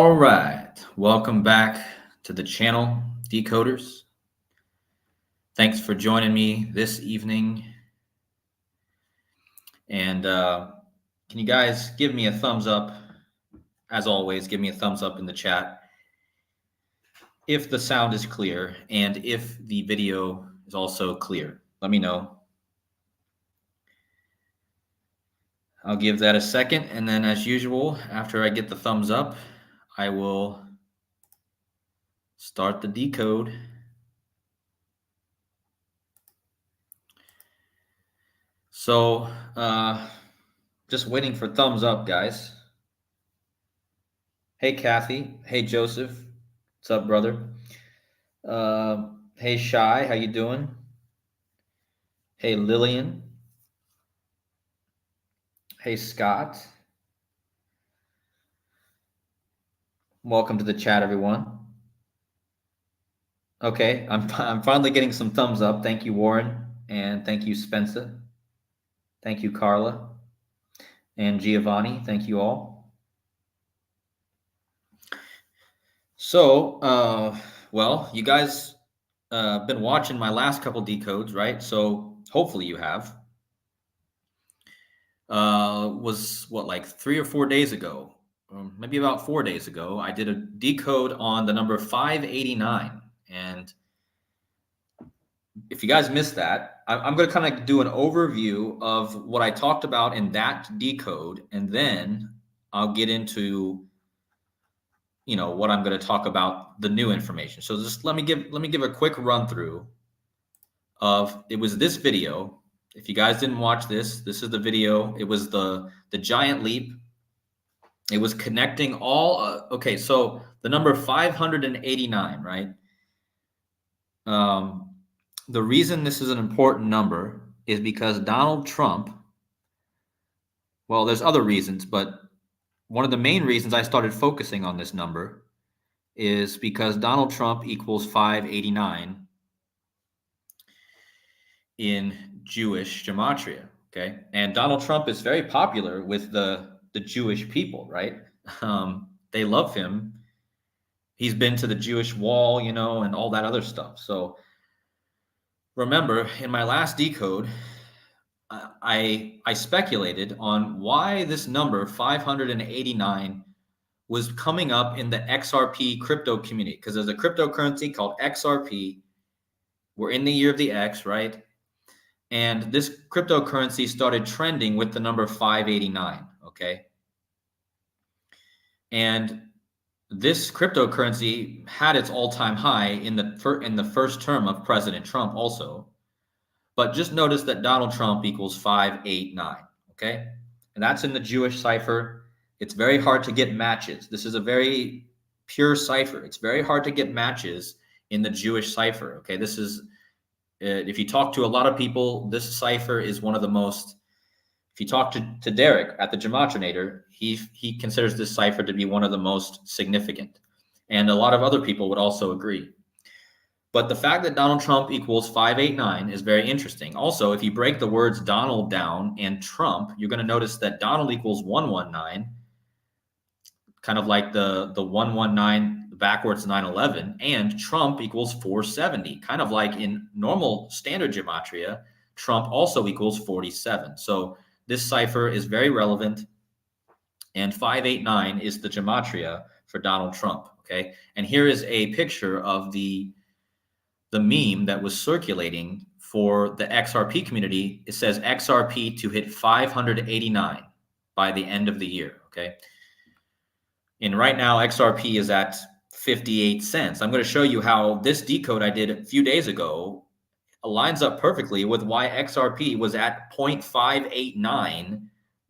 All right, welcome back to the channel, Decoders. Thanks for joining me this evening. And can you guys give me a thumbs up? As always, give me a thumbs up in the chat if the sound is clear and if the video is also clear. Let me know. I'll give that a second, and then as usual, after I get the thumbs up, I will start the decode. So, just waiting for thumbs up, guys. Hey, Kathy. Hey, Joseph. What's up, brother? Hey, Shy. How you doing? Hey, Lillian. Hey, Scott. Welcome to the chat, everyone. Okay, I'm finally getting some thumbs up. Thank you, Warren, and thank you, Spencer. Thank you, Carla and Giovanni. Thank you all. So, well, you guys been watching my last couple decodes, right? So hopefully you have. Was what, like 3 or 4 days ago, maybe about 4 days ago, I did a decode on the number 589. And if you guys missed that, I'm going to kind of do an overview of what I talked about in that decode, and then I'll get into what I'm going to talk about, the new information. So just let me give a quick run through of, it was this video. If you guys didn't watch this is the video. It was the giant leap. It was connecting all. Okay, so the number 589, right? The reason this is an important number is because Donald Trump. Well, there's other reasons, but one of the main reasons I started focusing on this number is because Donald Trump equals 589 in Jewish gematria. Okay, and Donald Trump is very popular with the Jewish people, right? They love him. He's been to the Jewish wall, and all that other stuff. So remember, in my last decode, I speculated on why this number 589 was coming up in the XRP crypto community, because there's a cryptocurrency called XRP. We're in the year of the X, right? And this cryptocurrency started trending with the number 589, okay? And this cryptocurrency had its all-time high in the first term of President Trump also. But just notice that Donald Trump equals 589, okay? And that's in the Jewish cipher. It's very hard to get matches. This is a very pure cipher. It's very hard to get matches in the Jewish cipher, okay? This is, if you talk to a lot of people, this cipher is one of the most, if you talk to Derek at the Gematrinator, he considers this cipher to be one of the most significant. And a lot of other people would also agree. But the fact that Donald Trump equals 589 is very interesting. Also, if you break the words Donald down and Trump, you're going to notice that Donald equals 119, kind of like the 119 backwards 911, and Trump equals 470, kind of like in normal standard gematria, Trump also equals 47. So this cipher is very relevant, and 589 is the gematria for Donald Trump, okay? And here is a picture of the meme that was circulating for the XRP community. It says XRP to hit 589 by the end of the year, okay? And right now, XRP is at 58 cents. I'm going to show you how this decode I did a few days ago lines up perfectly with why XRP was at 0.589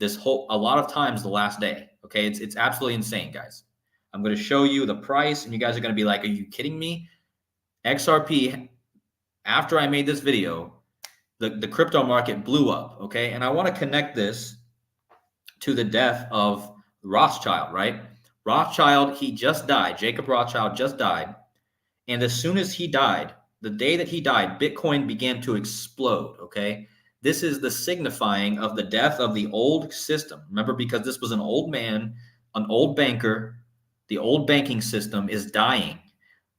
a lot of times the last day, okay? It's absolutely insane, guys. I'm going to show you the price, and you guys are going to be like, are you kidding me? XRP, after I made this video, the crypto market blew up, okay? And I want to connect this to the death of Rothschild, right? Rothschild, he just died. Jacob Rothschild just died. And as soon as he died, the day that he died, Bitcoin began to explode, okay? This is the signifying of the death of the old system. Remember, because this was an old man, an old banker The old banking system is dying.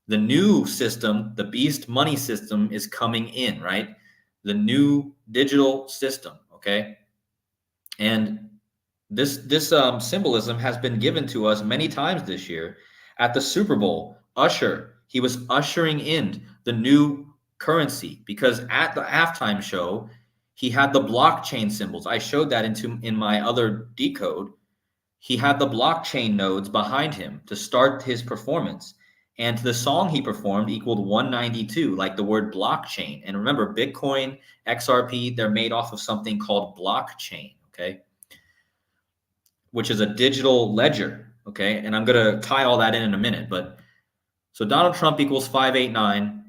The new system, the beast money system, is coming in, right? The new digital system, okay? And this symbolism has been given to us many times this year. At the Super Bowl, he was ushering in the new currency, because at the halftime show, he had the blockchain symbols. I showed that in my other decode. He had the blockchain nodes behind him to start his performance. And the song he performed equaled 192, like the word blockchain. And remember, Bitcoin, XRP, they're made off of something called blockchain, okay? Which is a digital ledger, okay? And I'm going to tie all that in a minute. But so Donald Trump equals 589.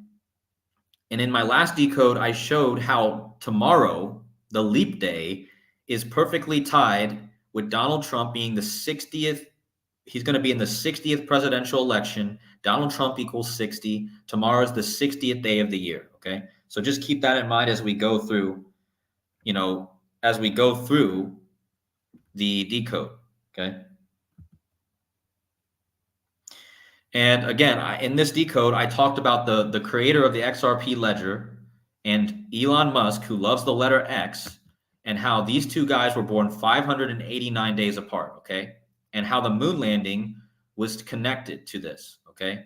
And in my last decode, I showed how tomorrow, the leap day, is perfectly tied with Donald Trump being the 60th. He's going to be in the 60th presidential election. Donald Trump equals 60. Tomorrow is the 60th day of the year, okay? So just keep that in mind as we go through, the decode, okay? And again, in this decode, I talked about the creator of the XRP ledger and Elon Musk, who loves the letter X, and how these two guys were born 589 days apart, okay? And how the moon landing was connected to this, okay?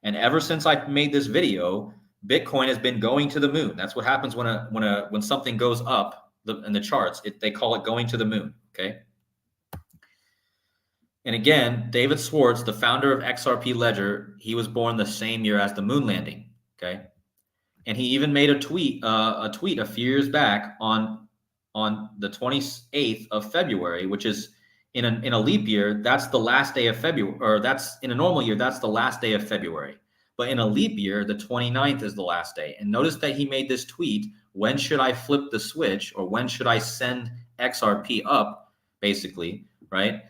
And ever since I made this video, Bitcoin has been going to the moon. That's what happens when something goes up in the charts. They call it going to the moon, okay? And again, David Schwartz, the founder of XRP Ledger, he was born the same year as the moon landing, okay? And he even made a tweet a few years back on the 28th of February, which is in a leap year, that's the last day of February, or that's in a normal year, that's the last day of February. But in a leap year, the 29th is the last day. And notice that he made this tweet, when should I flip the switch, or when should I send XRP up, basically, right?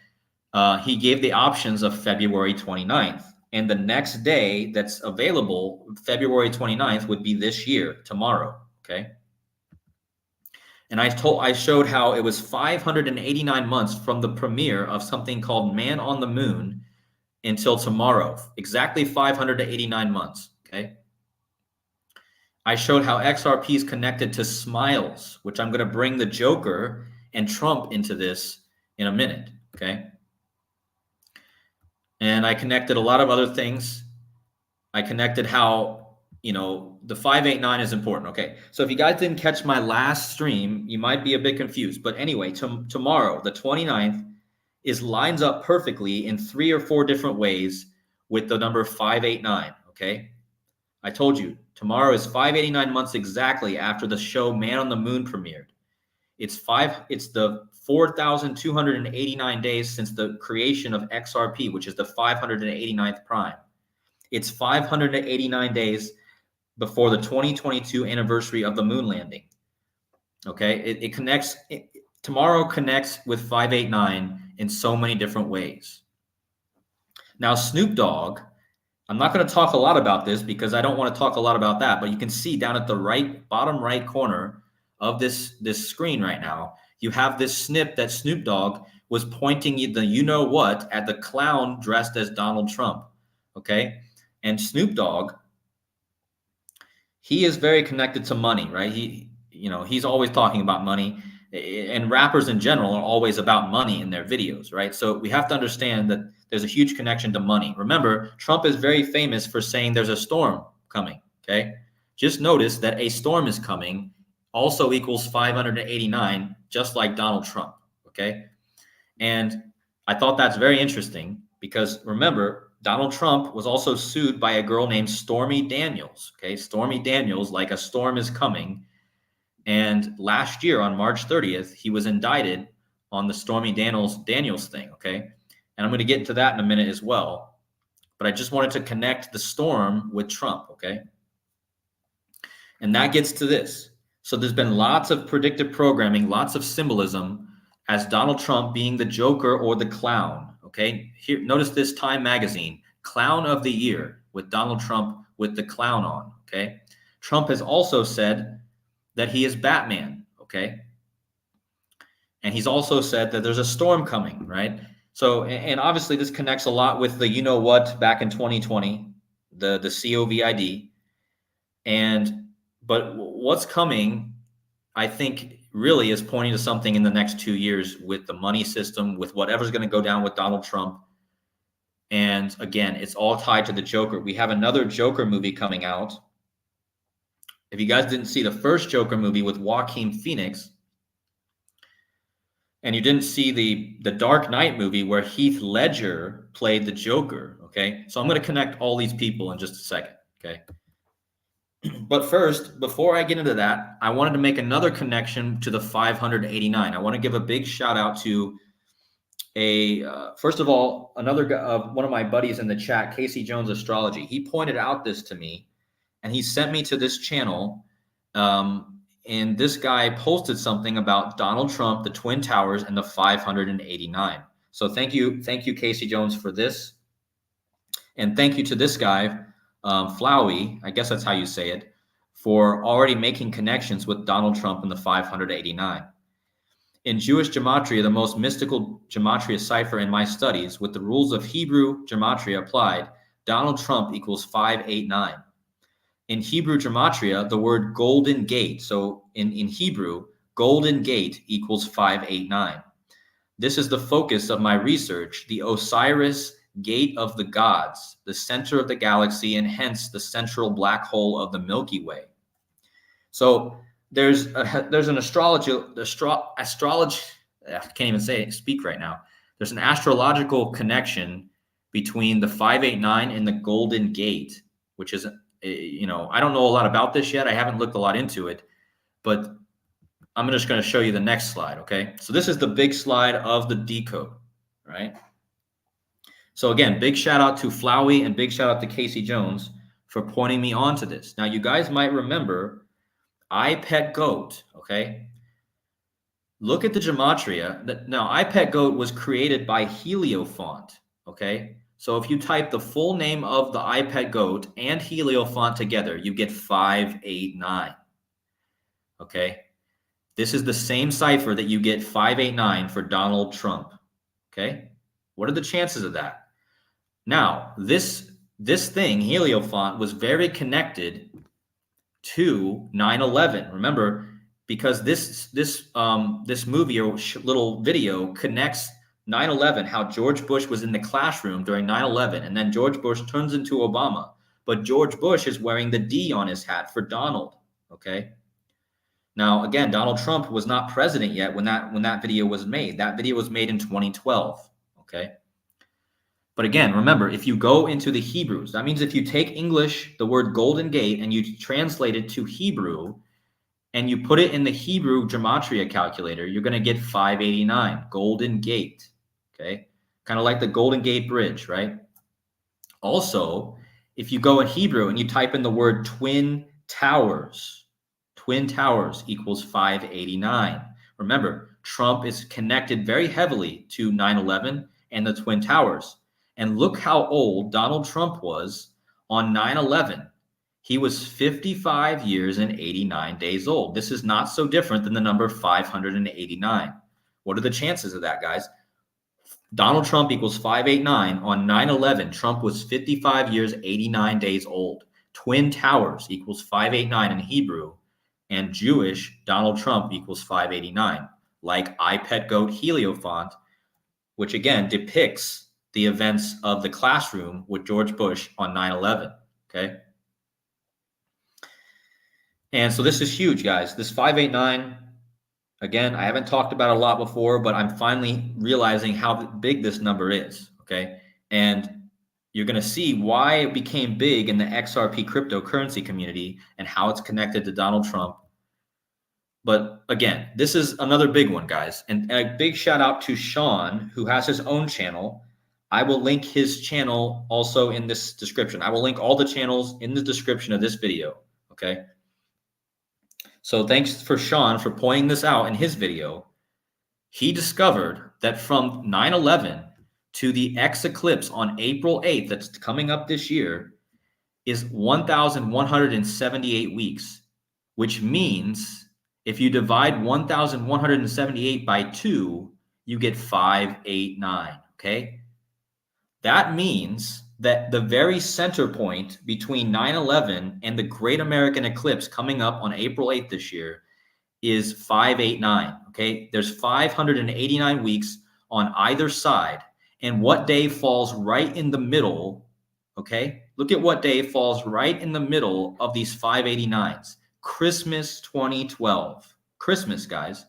He gave the options of February 29th. And the next day that's available, February 29th, would be this year, tomorrow, okay? And I showed how it was 589 months from the premiere of something called Man on the Moon until tomorrow, exactly 589 months, okay? I showed how XRP is connected to smiles, which I'm going to bring the Joker and Trump into this in a minute, okay? And I connected a lot of other things. I connected how, the 589 is important. Okay. So if you guys didn't catch my last stream, you might be a bit confused. But anyway, tomorrow, the 29th, lines up perfectly in 3 or 4 different ways with the number 589. Okay. I told you tomorrow is 589 months exactly after the show Man on the Moon premiered. It's the 4,289 days since the creation of XRP, which is the 589th prime. It's 589 days before the 2022 anniversary of the moon landing. Okay, it connects. Tomorrow connects with 589 in so many different ways. Now, Snoop Dogg, I'm not going to talk a lot about this because I don't want to talk a lot about that, but you can see down at the bottom right corner of this screen right now, you have this snip that Snoop Dogg was pointing the at the clown dressed as Donald Trump. Okay, and Snoop Dogg, he is very connected to money, right? He's always talking about money, and rappers in general are always about money in their videos, right? So we have to understand that there's a huge connection to money. Remember, Trump is very famous for saying there's a storm coming, okay? Just notice that a storm is coming also equals 589, just like Donald Trump, okay? And I thought that's very interesting because remember, Donald Trump was also sued by a girl named Stormy Daniels, okay? Stormy Daniels, like a storm is coming. And last year on March 30th, he was indicted on the Stormy Daniels thing, okay? And I'm going to get into that in a minute as well. But I just wanted to connect the storm with Trump, okay? And that gets to this. So there's been lots of predictive programming, lots of symbolism as Donald Trump being the Joker or the clown, okay? Here, notice this Time magazine, Clown of the Year with Donald Trump with the clown on, okay? Trump has also said that he is Batman, okay? And he's also said that there's a storm coming, right? So, and obviously this connects a lot with the, you know what, back in 2020, the COVID. But what's coming, I think, really is pointing to something in the next 2 years with the money system, with whatever's going to go down with Donald Trump. And again, it's all tied to the Joker. We have another Joker movie coming out. If you guys didn't see the first Joker movie with Joaquin Phoenix, and you didn't see the Dark Knight movie where Heath Ledger played the Joker, okay? So I'm going to connect all these people in just a second, okay? But first, before I get into that, I wanted to make another connection to the 589. I want to give a big shout out to first of all, another one of my buddies in the chat, Casey Jones Astrology. He pointed out this to me, and he sent me to this channel. And this guy posted something about Donald Trump, the Twin Towers, and the 589. So thank you, Casey Jones, for this. And thank you to this guy, Flowey, I guess that's how you say it, for already making connections with Donald Trump and the 589. In Jewish gematria, the most mystical gematria cipher in my studies, with the rules of Hebrew gematria applied, Donald Trump equals 589. In Hebrew gematria, the word golden gate, so in Hebrew, golden gate equals 589. This is the focus of my research, the Osiris gate of the gods, the center of the galaxy, and hence the central black hole of the Milky Way. So there's an astrology, I can't even speak right now. There's an astrological connection between the 589 and the golden gate, which is, I don't know a lot about this yet. I haven't looked a lot into it, but I'm just going to show you the next slide, okay? So this is the big slide of the decode, right? So again, big shout out to Flowey and big shout out to Casey Jones for pointing me on to this. Now, you guys might remember I Pet Goat, okay? Look at the gematria. Now, I Pet Goat was created by Heliofont, okay? So if you type the full name of the I Pet Goat and Heliofont together, you get 589, okay? This is the same cipher that you get 589 for Donald Trump, okay? What are the chances of that? Now, this thing, Heliofont, was very connected to 9/11. Remember, because this movie or little video connects 9/11, how George Bush was in the classroom during 9/11, and then George Bush turns into Obama. But George Bush is wearing the D on his hat for Donald, okay? Now, again, Donald Trump was not president yet when that video was made. That video was made in 2012, okay? But again, remember, if you go into the Hebrews, that means if you take English, the word Golden Gate, and you translate it to Hebrew, and you put it in the Hebrew gematria calculator, you're going to get 589, Golden Gate, okay? Kind of like the Golden Gate Bridge, right? Also, if you go in Hebrew and you type in the word Twin Towers equals 589. Remember, Trump is connected very heavily to 9/11 and the Twin Towers. And look how old Donald Trump was on 9/11. He was 55 years and 89 days old. This is not so different than the number 589. What are the chances of that, guys? Donald Trump equals 589. On 9/11, Trump was 55 years, 89 days old. Twin Towers equals 589 in Hebrew. And Jewish, Donald Trump equals 589. Like I Pet Goat Heliofont, which again depicts the events of the classroom with George Bush on 9/11, okay? And so this is huge, guys. This 589, again, I haven't talked about it a lot before, but I'm finally realizing how big this number is, okay? And you're going to see why it became big in the XRP cryptocurrency community and how it's connected to Donald Trump. But again, this is another big one, guys. And a big shout out to Sean, who has his own channel. I will link his channel also in this description. I will link all the channels in the description of this video, okay? So thanks for Sean for pointing this out in his video. He discovered that from 9/11 to the Eclipse on April 8th, that's coming up this year, is 1,178 weeks, which means if you divide 1,178 by 2, you get 589. okay? That means that the very center point between 9/11 and the Great American Eclipse coming up on April 8th this year is 589, okay? There's 589 weeks on either side. And what day falls right in the middle, okay? Look at what day falls right in the middle of these 589s. Christmas 2012. Christmas, guys.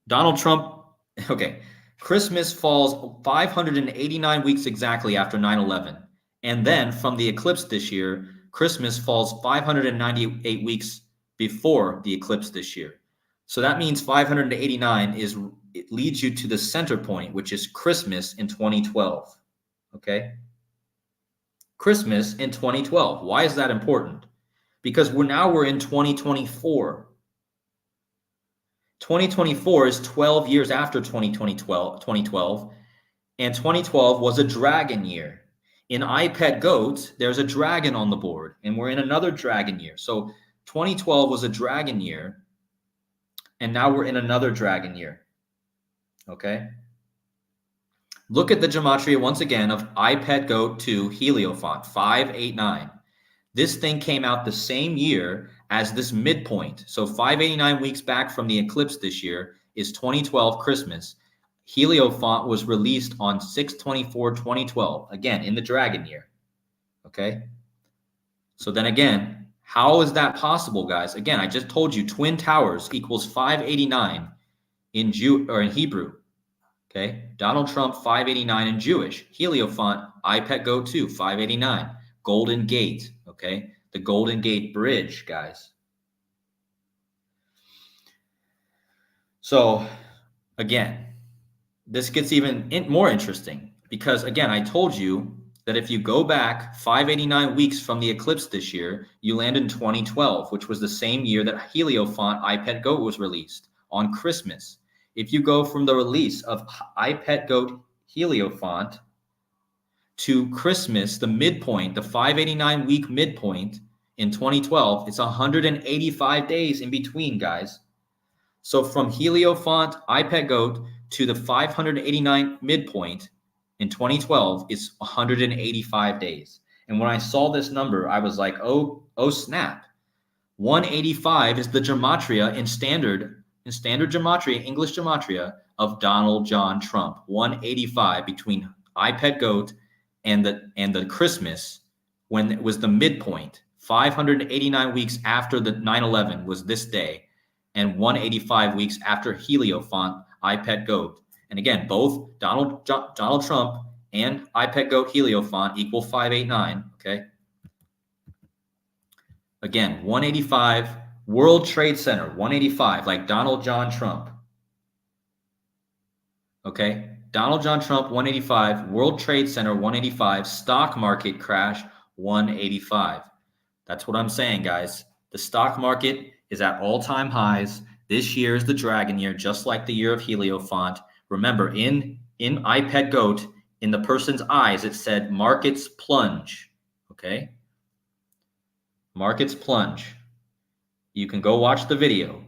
Donald Trump, okay. Christmas falls 589 weeks exactly after 9/11. And then from the eclipse this year, Christmas falls 598 weeks before the eclipse this year. So that means 589 it leads you to the center point, which is Christmas in 2012. Okay? Christmas in 2012. Why is that important? Because we're in 2024. 2024 is 12 years after 2012, and 2012 was a dragon year. In iPet Goat, there's a dragon on the board, and we're in another dragon year. So 2012 was a dragon year, and now we're in another dragon year. Okay? Look at the gematria once again of iPet Goat to Heliofont, 589. This thing came out the same year as this midpoint. So 589 weeks back from the eclipse this year is 2012 Christmas. Heliofont was released on 6/24/2012, again, in the dragon year. Okay? So then again, how is that possible, guys? Again, I just told you Twin Towers equals 589 in Hebrew. Okay? Donald Trump, 589 in Jewish. Heliofont, iPet Go 2, 589. Golden Gate, okay? The Golden Gate Bridge, guys. So, again, this gets even more interesting because, again, I told you that if you go back 589 weeks from the eclipse this year, you land in 2012, which was the same year that Heliofont iPet Goat was released on Christmas. If you go from the release of iPet Goat Heliofont to Christmas, the midpoint, the 589 week midpoint in 2012, it's 185 days in between, guys. So from Heliofont, iPet Goat to the 589 midpoint in 2012 is 185 days. And when I saw this number, I was like, oh snap. 185 is the gematria in standard gematria, English gematria of Donald John Trump. 185 between iPet Goat and the Christmas when it was the midpoint. 589 weeks after the 9/11 was this day, and 185 weeks after Heliofont iPet Goat. And again, both Donald Trump and iPet Goat Heliofont equal 589. Okay. Again, 185 World Trade Center, 185, like Donald John Trump. Okay. Donald John Trump, 185. World Trade Center, 185. Stock market crash, 185. That's what I'm saying, guys. The stock market is at all-time highs. This year is the dragon year, just like the year of Heliofont. Remember, in iPet Goat, in the person's eyes, it said markets plunge. Okay? Markets plunge. You can go watch the video.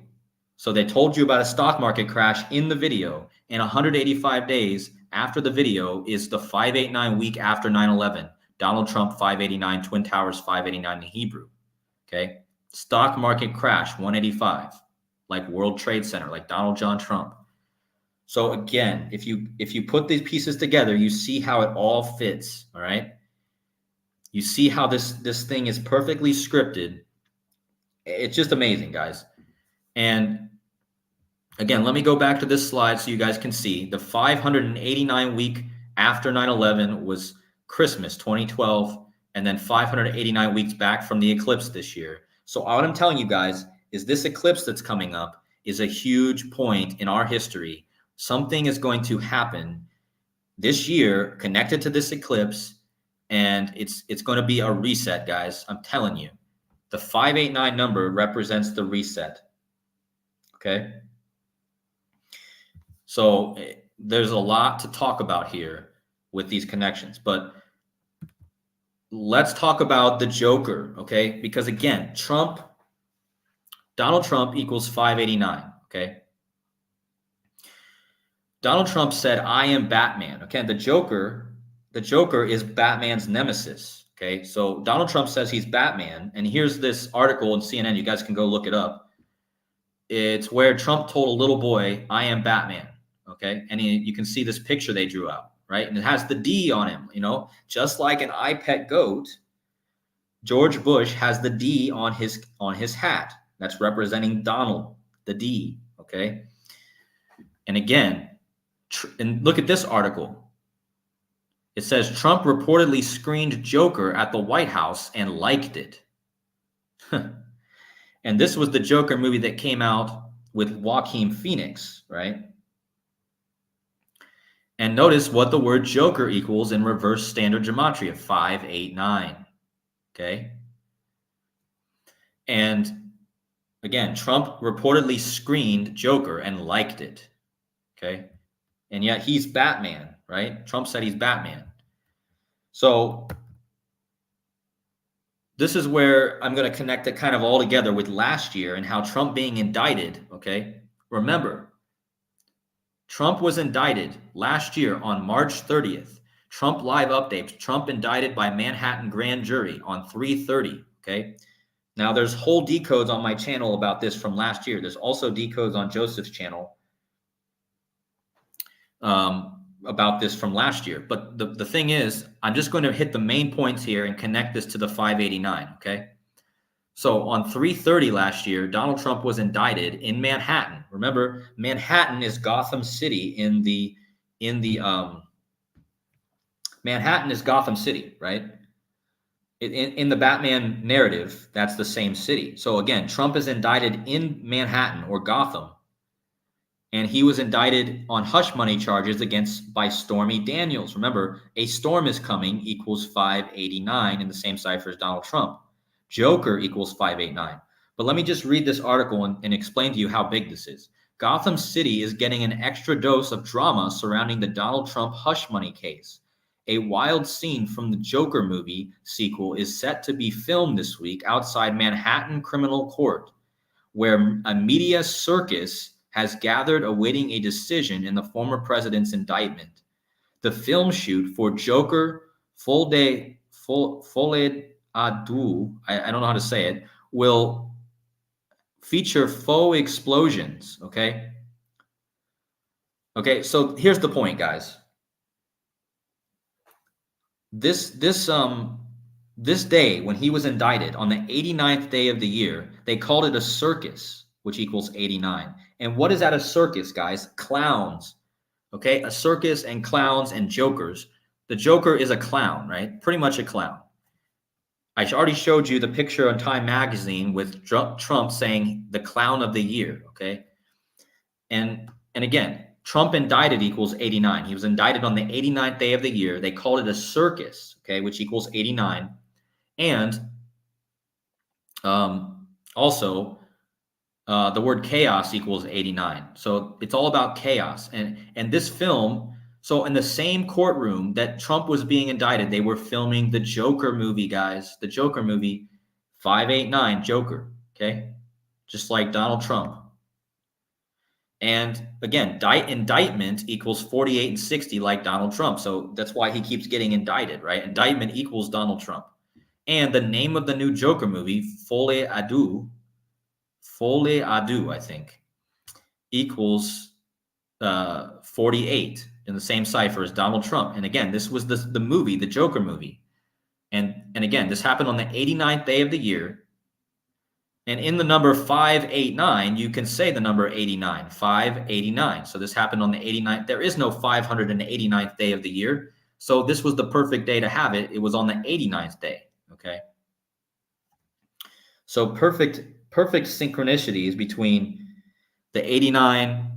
So they told you about a stock market crash in the video, and 185 days after the video is the 589 week after 9/11. Donald Trump, 589, Twin Towers, 589 in Hebrew. Okay? Stock market crash, 185, like World Trade Center, like Donald John Trump. So again, if you put these pieces together, you see how it all fits, all right? You see how this thing is perfectly scripted. It's just amazing, guys. And again, let me go back to this slide so you guys can see. The 589 week after 9/11 was Christmas 2012, and then 589 weeks back from the eclipse this year. So what I'm telling you guys is this eclipse that's coming up is a huge point in our history. Something is going to happen this year connected to this eclipse, and it's going to be a reset, guys. I'm telling you. The 589 number represents the reset. Okay? So there's a lot to talk about here with these connections, but let's talk about the Joker, okay? Because again, Donald Trump equals 589, okay? Donald Trump said, "I am Batman." Okay, the Joker is Batman's nemesis. Okay, so Donald Trump says he's Batman, and here's this article in CNN. You guys can go look it up. It's where Trump told a little boy, "I am Batman." Okay, and you can see this picture they drew out, right? And it has the D on him. Just like an I pet goat, George Bush has the D on his hat. That's representing Donald, the D. Okay, and again. And look at this article. It says Trump reportedly screened Joker at the White House and liked it. And this was the Joker movie that came out with Joaquin Phoenix, right? And notice what the word Joker equals in reverse standard gematria, 589. Okay? And again, Trump reportedly screened Joker and liked it. Okay? And yet he's Batman, right? Trump said he's Batman. So this is where I'm going to connect it kind of all together with last year and how Trump being indicted, okay? Remember, Trump was indicted last year on March 30th. Trump live updates, Trump indicted by Manhattan grand jury on 3/30, okay? Now there's whole decodes on my channel about this from last year. There's also decodes on Joseph's channel about this from last year. But the thing is, I'm just going to hit the main points here and connect this to the 589, okay? So on 3/30 last year, Donald Trump was indicted in Manhattan. Remember, Manhattan is Gotham City Manhattan is Gotham City, right? In the Batman narrative, that's the same city. So again, Trump is indicted in Manhattan or Gotham. And he was indicted on hush money charges by Stormy Daniels. Remember, a storm is coming equals 589 in the same cipher as Donald Trump. Joker equals 589. But let me just read this article and explain to you how big this is. Gotham City is getting an extra dose of drama surrounding the Donald Trump hush money case. A wild scene from the Joker movie sequel is set to be filmed this week outside Manhattan Criminal Court, where a media circus has gathered awaiting a decision in the former president's indictment. The film shoot for Joker Folle Adu, I don't know how to say it, will feature faux explosions, okay? Okay, so here's the point, guys. This day when he was indicted on the 89th day of the year, they called it a circus, which equals 89. And what is at a circus, guys? Clowns. Okay, a circus and clowns and jokers. The Joker is a clown, right? Pretty much a clown. I already showed you the picture on Time Magazine with Trump saying the clown of the year, okay? And again, Trump indicted equals 89. He was indicted on the 89th day of the year. They called it a circus, okay, which equals 89. And also, the word chaos equals 89. So it's all about chaos. And this film, so in the same courtroom that Trump was being indicted, they were filming the Joker movie, guys. The Joker movie, 589 Joker, okay? Just like Donald Trump. And again, indictment equals 48 and 60 like Donald Trump. So that's why he keeps getting indicted, right? Indictment equals Donald Trump. And the name of the new Joker movie, Folle Adu, I think, equals 48 in the same cipher as Donald Trump. And again, this was the movie, the Joker movie. And again, this happened on the 89th day of the year. And in the number 589, you can say the number 89, 589. So this happened on the 89th. There is no 589th day of the year. So this was the perfect day to have it. It was on the 89th day, okay? So perfect synchronicities between the 89.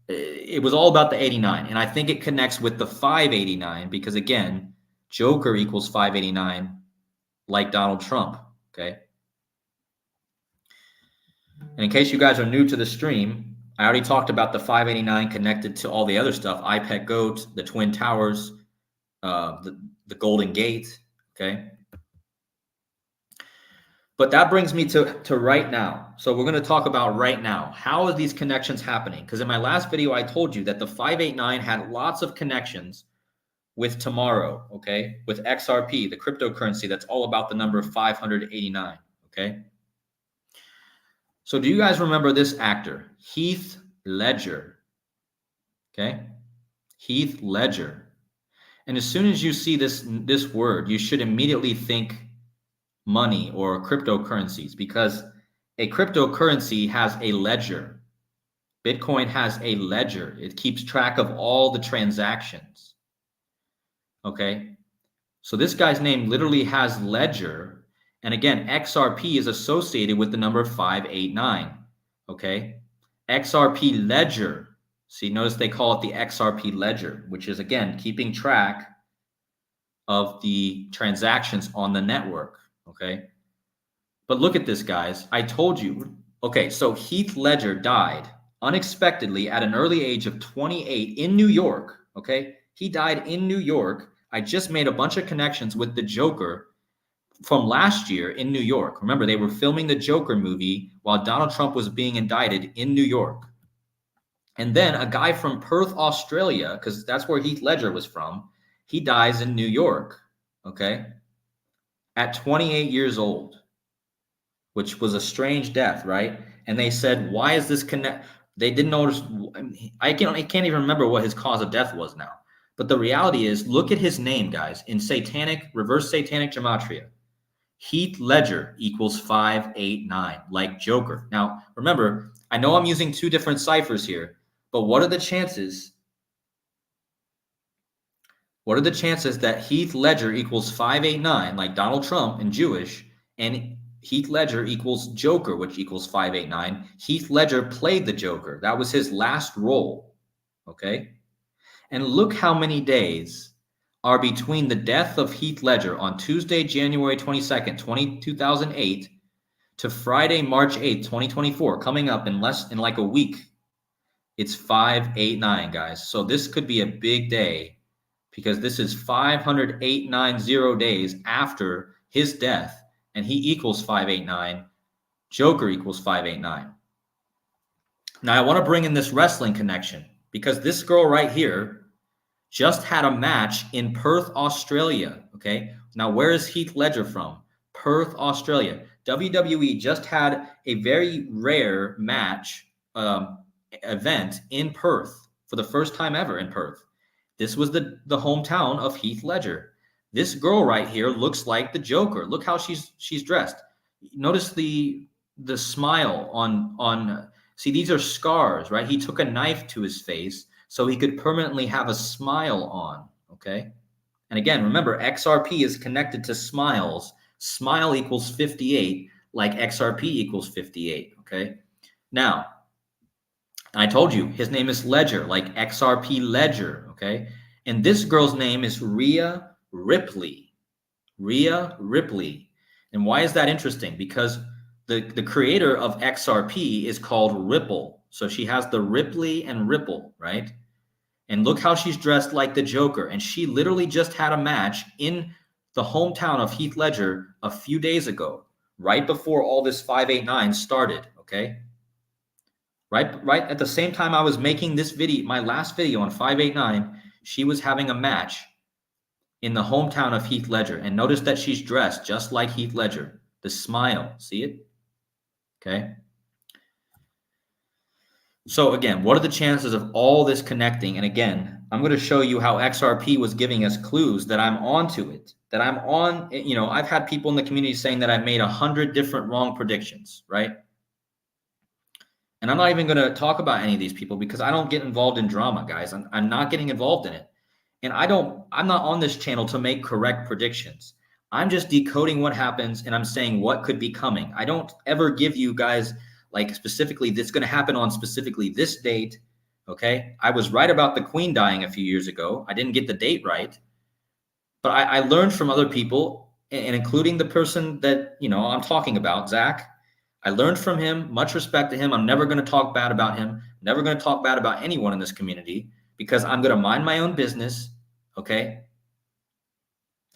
It was all about the 89. And I think it connects with the 589 because, again, Joker equals 589 like Donald Trump, okay? And in case you guys are new to the stream, I already talked about the 589 connected to all the other stuff, iPet Goat, the Twin Towers, the Golden Gate, okay? But that brings me to right now. So we're going to talk about right now. How are these connections happening? Because in my last video, I told you that the 589 had lots of connections with tomorrow, okay? With XRP, the cryptocurrency that's all about the number 589, okay? So do you guys remember this actor, Heath Ledger, okay? Heath Ledger. And as soon as you see this word, you should immediately think money or cryptocurrencies, because a cryptocurrency has a ledger. Bitcoin has a ledger. It keeps track of all the transactions. Okay. So this guy's name literally has ledger. And again, XRP is associated with the number 589. Okay. XRP ledger. See, notice they call it the XRP ledger, which is again keeping track of the transactions on the network. Okay. But look at this, guys. I told you. Okay. So Heath Ledger died unexpectedly at an early age of 28 in New York. Okay. He died in New York. I just made a bunch of connections with the Joker from last year in New York. Remember, they were filming the Joker movie while Donald Trump was being indicted in New York. And then a guy from Perth, Australia, because that's where Heath Ledger was from, he dies in New York, okay, at 28 years old, which was a strange death, right? And they said, why is this connect? They didn't notice. I can't even remember what his cause of death was now. But the reality is, look at his name, guys, in reverse satanic gematria. Heath Ledger equals 589, like Joker. Now, remember, I know I'm using two different ciphers here, but what are the chances? What are the chances that Heath Ledger equals 589, like Donald Trump and Jewish, and Heath Ledger equals Joker, which equals 589? Heath Ledger played the Joker. That was his last role, okay? And look how many days are between the death of Heath Ledger on Tuesday, January 22nd, 2008, to Friday, March 8th, 2024, coming up in like a week. It's 589, guys. So this could be a big day because this is 50890 days after his death, and he equals 589. Joker equals 589. Now, I want to bring in this wrestling connection because this girl right here just had a match in Perth, Australia. Okay. Now, where is Heath Ledger from? Perth, Australia. WWE just had a very rare match event in Perth for the first time ever in Perth. This was the hometown of Heath Ledger. This girl right here looks like the Joker. Look how she's dressed. Notice the smile on. See, these are scars, right? He took a knife to his face so he could permanently have a smile on, okay? And again, remember, XRP is connected to smiles. Smile equals 58, like XRP equals 58, okay? Now, I told you, his name is Ledger, like XRP Ledger, okay? And this girl's name is Rhea Ripley. Rhea Ripley. And why is that interesting? Because the creator of XRP is called Ripple. So she has the Ripley and Ripple, right? And look how she's dressed like the Joker. And she literally just had a match in the hometown of Heath Ledger a few days ago, right before all this 589 started, okay? Right at the same time I was making this video, my last video on 589, she was having a match in the hometown of Heath Ledger. And notice that she's dressed just like Heath Ledger. The smile, see it? Okay. So again, what are the chances of all this connecting? And again, I'm going to show you how XRP was giving us clues that I'm onto it, that I'm on, I've had people in the community saying that I made 100 different wrong predictions, right? And I'm not even going to talk about any of these people because I don't get involved in drama, guys. I'm not getting involved in it. And I'm not on this channel to make correct predictions. I'm just decoding what happens and I'm saying what could be coming. I don't ever give you guys like specifically this is going to happen on specifically this date. Okay. I was right about the Queen dying a few years ago. I didn't get the date right, but I learned from other people, and including the person that, I'm talking about, Zach. I learned from him, much respect to him. I'm never going to talk bad about him. Never going to talk bad about anyone in this community because I'm going to mind my own business. Okay.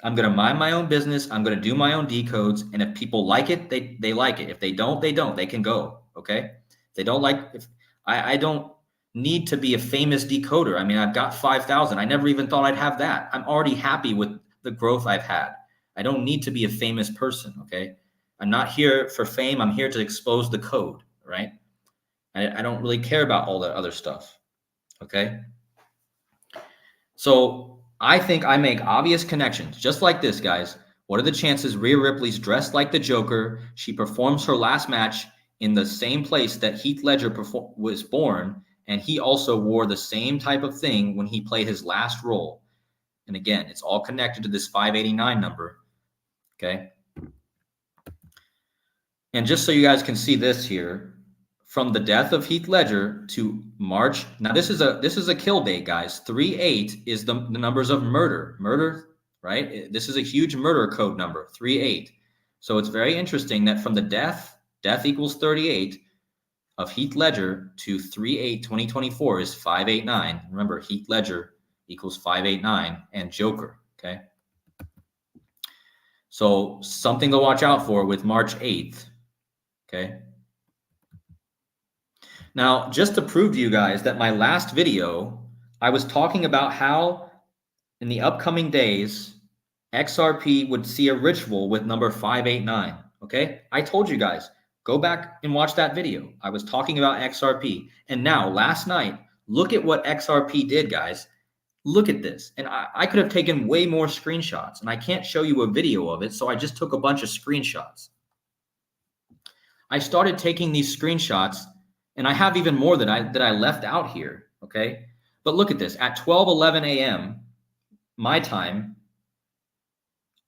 I'm going to mind my own business. I'm going to do my own decodes. And if people like it, they like it. If they don't, they don't. They can go. Okay. If they don't like, if I don't need to be a famous decoder. I mean, I've got 5,000. I never even thought I'd have that. I'm already happy with the growth I've had. I don't need to be a famous person. Okay. I'm not here for fame. I'm here to expose the code, right? I don't really care about all that other stuff. Okay. So I think I make obvious connections, just like this, guys. What are the chances Rhea Ripley's dressed like the Joker? She performs her last match in the same place that Heath Ledger was born, and he also wore the same type of thing when he played his last role. And again, it's all connected to this 589 number. Okay. And just so you guys can see this here, from the death of Heath Ledger to March. Now this is a kill date, guys. 3-8 is the numbers of murder, right? This is a huge murder code number, 3-8. So it's very interesting that from the death equals 38 of Heath Ledger to 3-8-2024 is 589. Remember, Heath Ledger equals 589 and Joker. Okay. So something to watch out for with March 8th. Okay. Now, just to prove to you guys that my last video, I was talking about how in the upcoming days, XRP would see a ritual with number 589. Okay. I told you guys, go back and watch that video. I was talking about XRP. And now, last night, look at what XRP did, guys. Look at this. And I could have taken way more screenshots, and I can't show you a video of it. So I just took a bunch of screenshots. I started taking these screenshots, and I have even more that I left out here, okay? But look at this. At 12:11 a.m., my time,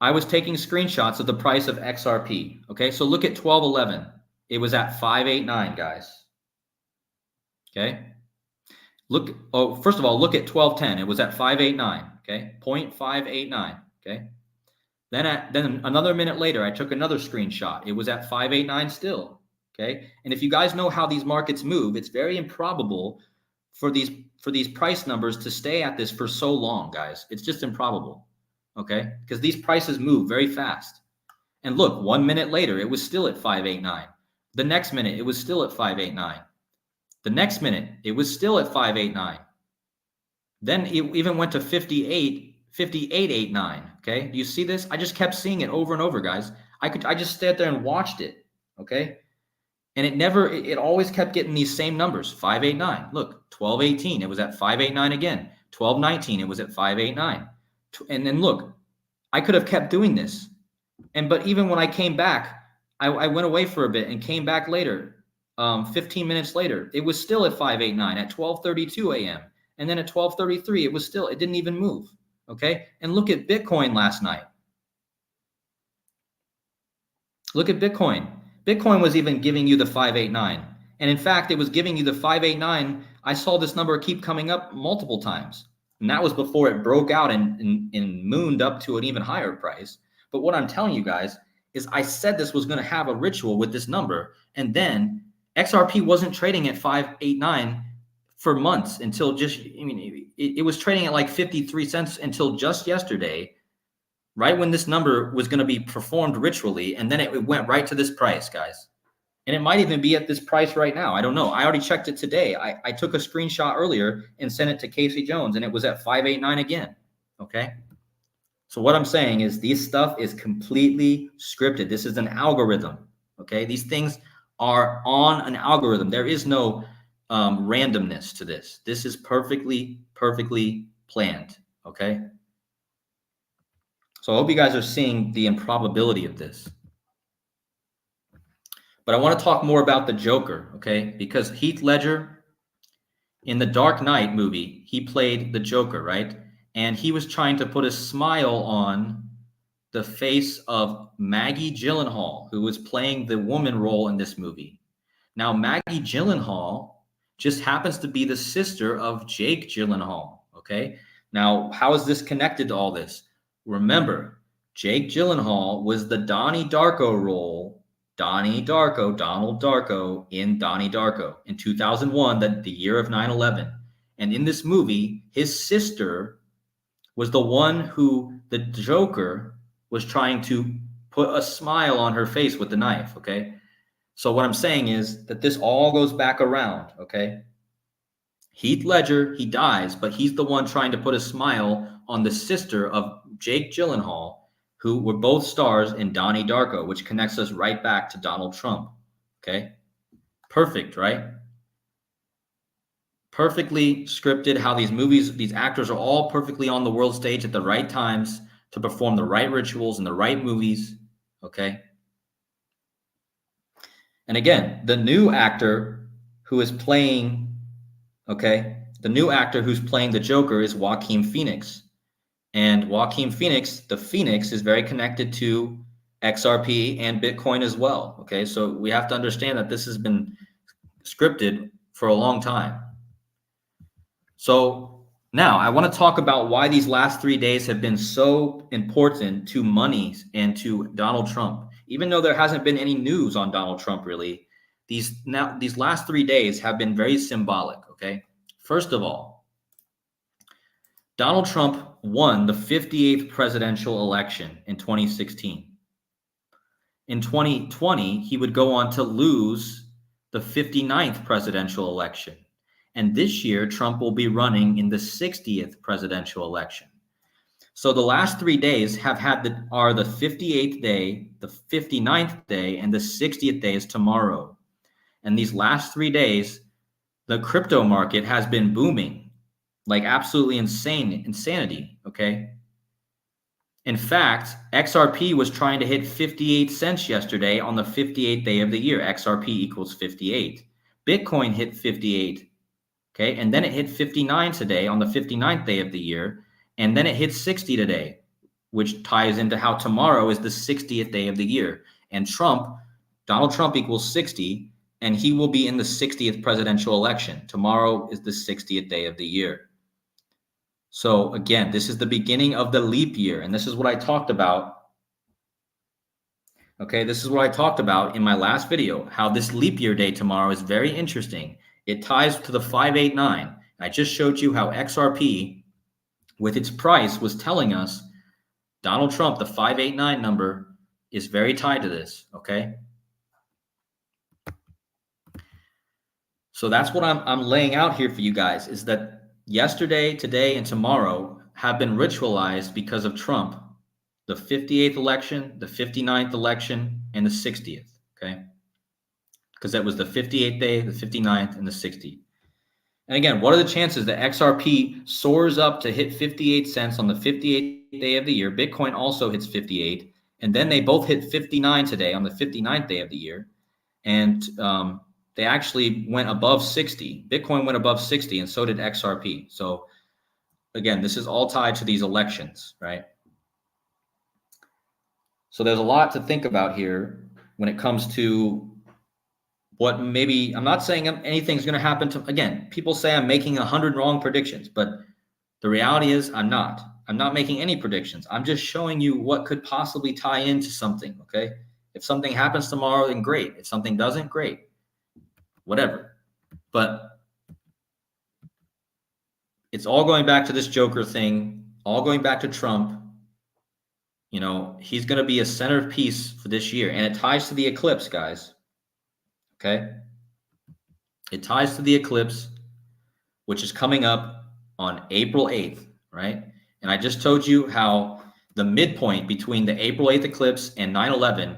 I was taking screenshots of the price of XRP, okay? So look at 12:11. It was at 589, guys, okay? First of all, look at 12:10. It was at 589, okay? 0.589, okay? Then another minute later, I took another screenshot. It was at 589 still. Okay. And if you guys know how these markets move, it's very improbable for these price numbers to stay at this for so long, guys. It's just improbable. Okay. Because these prices move very fast. And look, 1 minute later, it was still at 589. The next minute, it was still at 589. The next minute, it was still at 589. Then it even went to 58.89. Okay. Do you see this? I just kept seeing it over and over, guys. I just sat there and watched it. Okay. And it always kept getting these same numbers, 589. Look, 12:18, it was at 589 again. 12:19, it was at 589. And then look, I could have kept doing this. But even when I came back, I went away for a bit and came back later, 15 minutes later, it was still at 589 at 12:32 a.m. And then at 12:33, it didn't even move. Okay. And look at Bitcoin last night. Look at Bitcoin. Bitcoin was even giving you the 589. And in fact, it was giving you the 589. I saw this number keep coming up multiple times. And that was before it broke out and mooned up to an even higher price. But what I'm telling you guys is I said this was going to have a ritual with this number. And then XRP wasn't trading at 589 for months until it was trading at like 53 cents until just yesterday, right when this number was going to be performed ritually, and then it went right to this price, guys. And it might even be at this price right now. I don't know. I already checked it today. I took a screenshot earlier and sent it to Casey Jones, and it was at 589 again, okay? So what I'm saying is this stuff is completely scripted. This is an algorithm, okay? These things are on an algorithm. There is no randomness to this. This is perfectly planned, okay? So I hope you guys are seeing the improbability of this. But I want to talk more about the Joker, okay? Because Heath Ledger, in the Dark Knight movie, he played the Joker, right? And he was trying to put a smile on the face of Maggie Gyllenhaal, who was playing the woman role in this movie. Now, Maggie Gyllenhaal just happens to be the sister of Jake Gyllenhaal, okay? Now, how is this connected to all this? Remember, Jake Gyllenhaal was the Donnie Darko role, Donald Darko in Donnie Darko in 2001, the year of 9/11. And in this movie, his sister was the one who the Joker was trying to put a smile on her face with the knife, okay? So what I'm saying is that this all goes back around, okay? Heath Ledger, he dies, but he's the one trying to put a smile on the sister of Jake Gyllenhaal, who were both stars in Donnie Darko, which connects us right back to Donald Trump, okay? Perfect, right? Perfectly scripted how these movies, these actors are all perfectly on the world stage at the right times to perform the right rituals in the right movies, okay? And again, the new actor who is playing, okay, the new actor who's playing the Joker is Joaquin Phoenix. And Joaquin Phoenix, the Phoenix, is very connected to XRP and Bitcoin as well, okay? So we have to understand that this has been scripted for a long time. So now I want to talk about why these last 3 days have been so important to money and to Donald Trump. Even though there hasn't been any news on Donald Trump really, these last 3 days have been very symbolic, okay? First of all, Donald Trump won the 58th presidential election in 2016. In 2020, he would go on to lose the 59th presidential election. And this year, Trump will be running in the 60th presidential election. So the last 3 days are the 58th day, the 59th day, and the 60th day is tomorrow. And these last 3 days, the crypto market has been booming, like absolutely insanity, okay? In fact, XRP was trying to hit 58 cents yesterday on the 58th day of the year. XRP equals 58. Bitcoin hit 58. Okay, and then it hit 59 today on the 59th day of the year, and then it hit 60 today, which ties into how tomorrow is the 60th day of the year. And Donald Trump equals 60, and he will be in the 60th presidential election. Tomorrow is the 60th day of the year. So again, this is the beginning of the leap year, and this is what I talked about. Okay, this is what I talked about in my last video, how this leap year day tomorrow is very interesting. It ties to the 589. I just showed you how XRP, with its price, was telling us Donald Trump, the 589 number, is very tied to this, okay? So that's what I'm laying out here for you guys, is that yesterday, today, and tomorrow have been ritualized because of Trump. The 58th election, the 59th election, and the 60th, okay? Because that was the 58th day, the 59th, and the 60th. And again, what are the chances that XRP soars up to hit 58 cents on the 58th day of the year? Bitcoin also hits 58. And then they both hit 59 today on the 59th day of the year. And they actually went above 60. Bitcoin went above 60, and so did XRP. So again, this is all tied to these elections, right? So there's a lot to think about here when it comes to what maybe, I'm not saying anything's going to happen to, again, people say I'm making 100 wrong predictions, but the reality is I'm not making any predictions. I'm just showing you what could possibly tie into something, okay? If something happens tomorrow, then great. If something doesn't, great. Whatever. But it's all going back to this Joker thing, all going back to Trump. You know, he's going to be a centerpiece for this year, and it ties to the eclipse, guys. Okay? It ties to the eclipse, which is coming up on April 8th, right? And I just told you how the midpoint between the April 8th eclipse and 9/11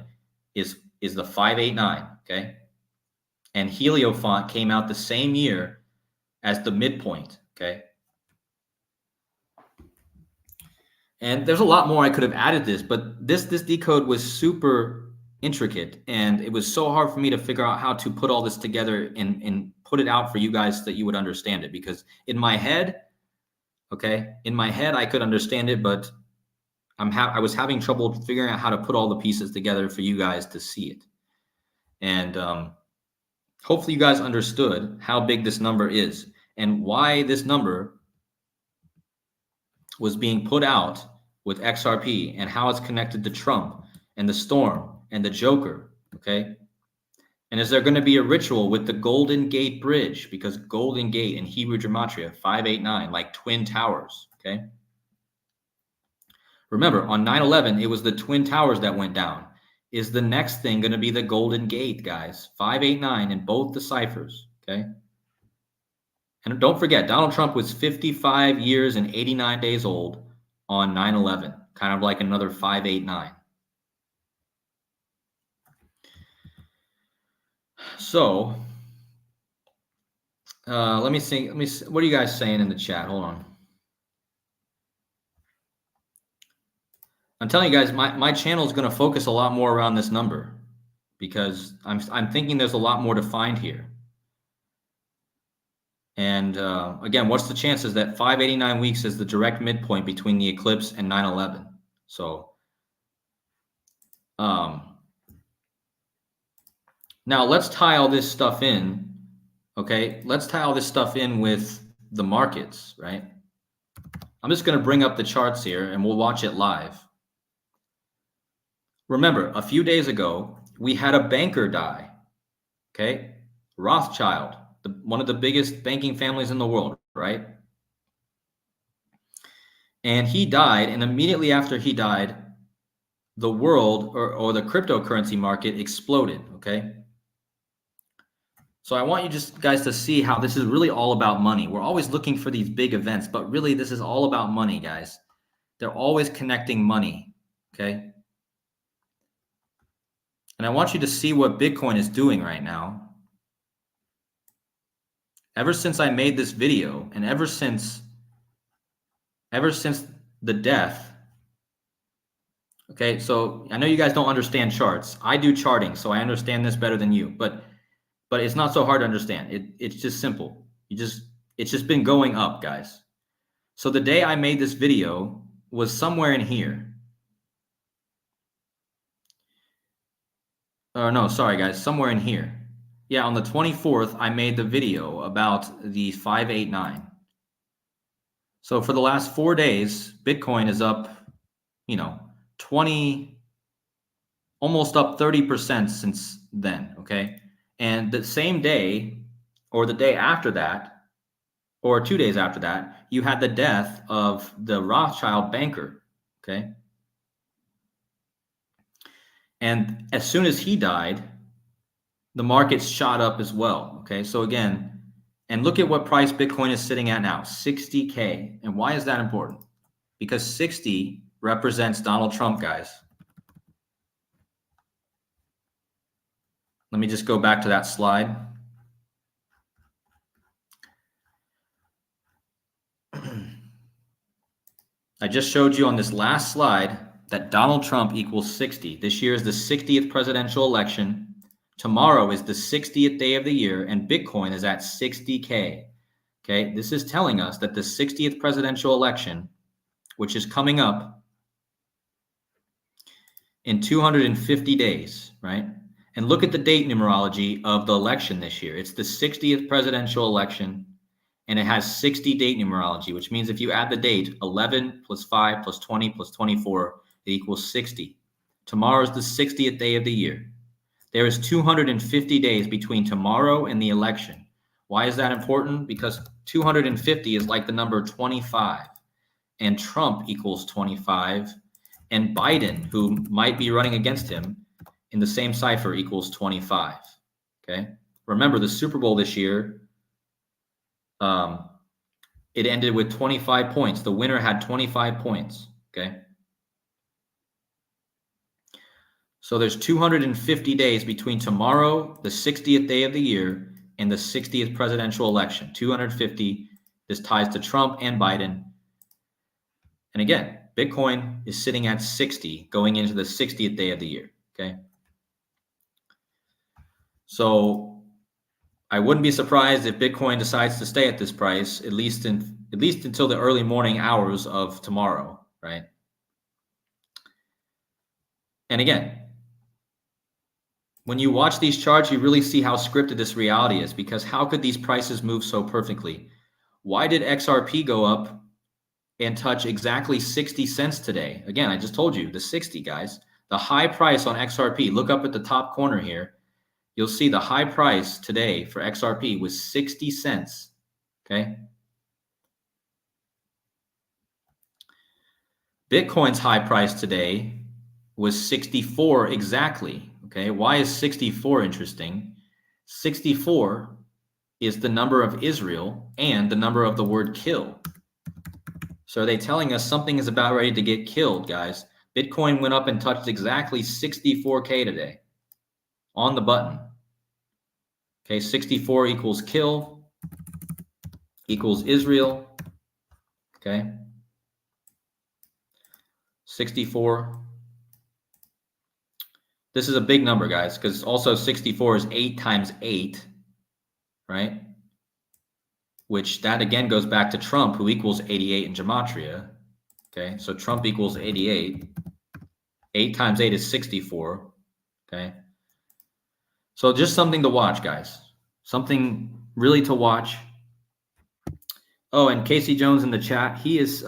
is the 589, okay? And Heliofont came out the same year as the midpoint, okay? And there's a lot more I could have added this, but this decode was super intricate, and it was so hard for me to figure out how to put all this together and put it out for you guys so that you would understand it. Because in my head, okay, I could understand it, but I was having trouble figuring out how to put all the pieces together for you guys to see it. And hopefully you guys understood how big this number is and why this number was being put out with XRP and how it's connected to Trump and the storm and the Joker, okay? And is there going to be a ritual with the Golden Gate Bridge? Because Golden Gate in Hebrew Gematria, 589, like twin towers, okay? Remember, on 9/11, it was the Twin Towers that went down. Is the next thing going to be the Golden Gate, guys? 589 in both the ciphers, okay? And don't forget, Donald Trump was 55 years and 89 days old on 9/11, kind of like another 589. So, let me see. What are you guys saying in the chat? Hold on. I'm telling you guys, my channel is going to focus a lot more around this number because I'm thinking there's a lot more to find here. And again, what's the chances that 589 weeks is the direct midpoint between the eclipse and 9/11? So, now let's tie all this stuff in. Okay, let's tie all this stuff in with the markets, right? I'm just going to bring up the charts here and we'll watch it live. Remember, a few days ago, we had a banker die, okay? Rothschild, one of the biggest banking families in the world, right? And he died, and immediately after he died, the world or the cryptocurrency market exploded, okay? So I want you just guys to see how this is really all about money. We're always looking for these big events, but really this is all about money, guys. They're always connecting money, okay? And I want you to see what Bitcoin is doing right now. Ever since I made this video and ever since the death, okay, so I know you guys don't understand charts. I do charting, so I understand this better than you, but it's not so hard to understand. It's just simple. It's just been going up, guys. So the day I made this video was somewhere in here. No, sorry guys, somewhere in here. Yeah, on the 24th, I made the video about the 589. So for the last 4 days, Bitcoin is up, 20, almost up 30% since then, okay? And the same day, or the day after that, or 2 days after that, you had the death of the Rothschild banker, okay? And as soon as he died, the markets shot up as well, okay? So again, and look at what price Bitcoin is sitting at now, 60K. And why is that important? Because 60 represents Donald Trump, guys. Let me just go back to that slide. I just showed you on this last slide that Donald Trump equals 60. This year is the 60th presidential election. Tomorrow is the 60th day of the year, and Bitcoin is at 60K. Okay, this is telling us that the 60th presidential election, which is coming up in 250 days, right? And look at the date numerology of the election this year. It's the 60th presidential election, and it has 60 date numerology, which means if you add the date, 11 plus 5 plus 20 plus 24, it equals 60. Tomorrow is the 60th day of the year. There is 250 days between tomorrow and the election. Why is that important? Because 250 is like the number 25, and Trump equals 25, and Biden, who might be running against him in the same cipher, equals 25, okay? Remember, the Super Bowl this year, it ended with 25 points. The winner had 25 points, okay? So there's 250 days between tomorrow, the 60th day of the year, and the 60th presidential election. 250. This ties to Trump and Biden. And again, Bitcoin is sitting at 60 going into the 60th day of the year, okay? So I wouldn't be surprised if Bitcoin decides to stay at this price, at least until the early morning hours of tomorrow, right? And again, when you watch these charts, you really see how scripted this reality is, because how could these prices move so perfectly? Why did XRP go up and touch exactly 60 cents today? Again, I just told you, the 60, guys. The high price on XRP, look up at the top corner here. You'll see the high price today for XRP was 60 cents, okay? Bitcoin's high price today was 64 exactly. Okay, why is 64 interesting? 64 is the number of Israel and the number of the word kill. So are they telling us something is about ready to get killed, guys? Bitcoin went up and touched exactly 64K today on the button. Okay, 64 equals kill equals Israel. Okay, 64. This is a big number, guys, because also 64 is 8 times 8, right? Which that again goes back to Trump, who equals 88 in gematria. Okay, so Trump equals 88. 8 times 8 is 64. Okay. So just something to watch, guys. Something really to watch. Oh, and Casey Jones in the chat, he is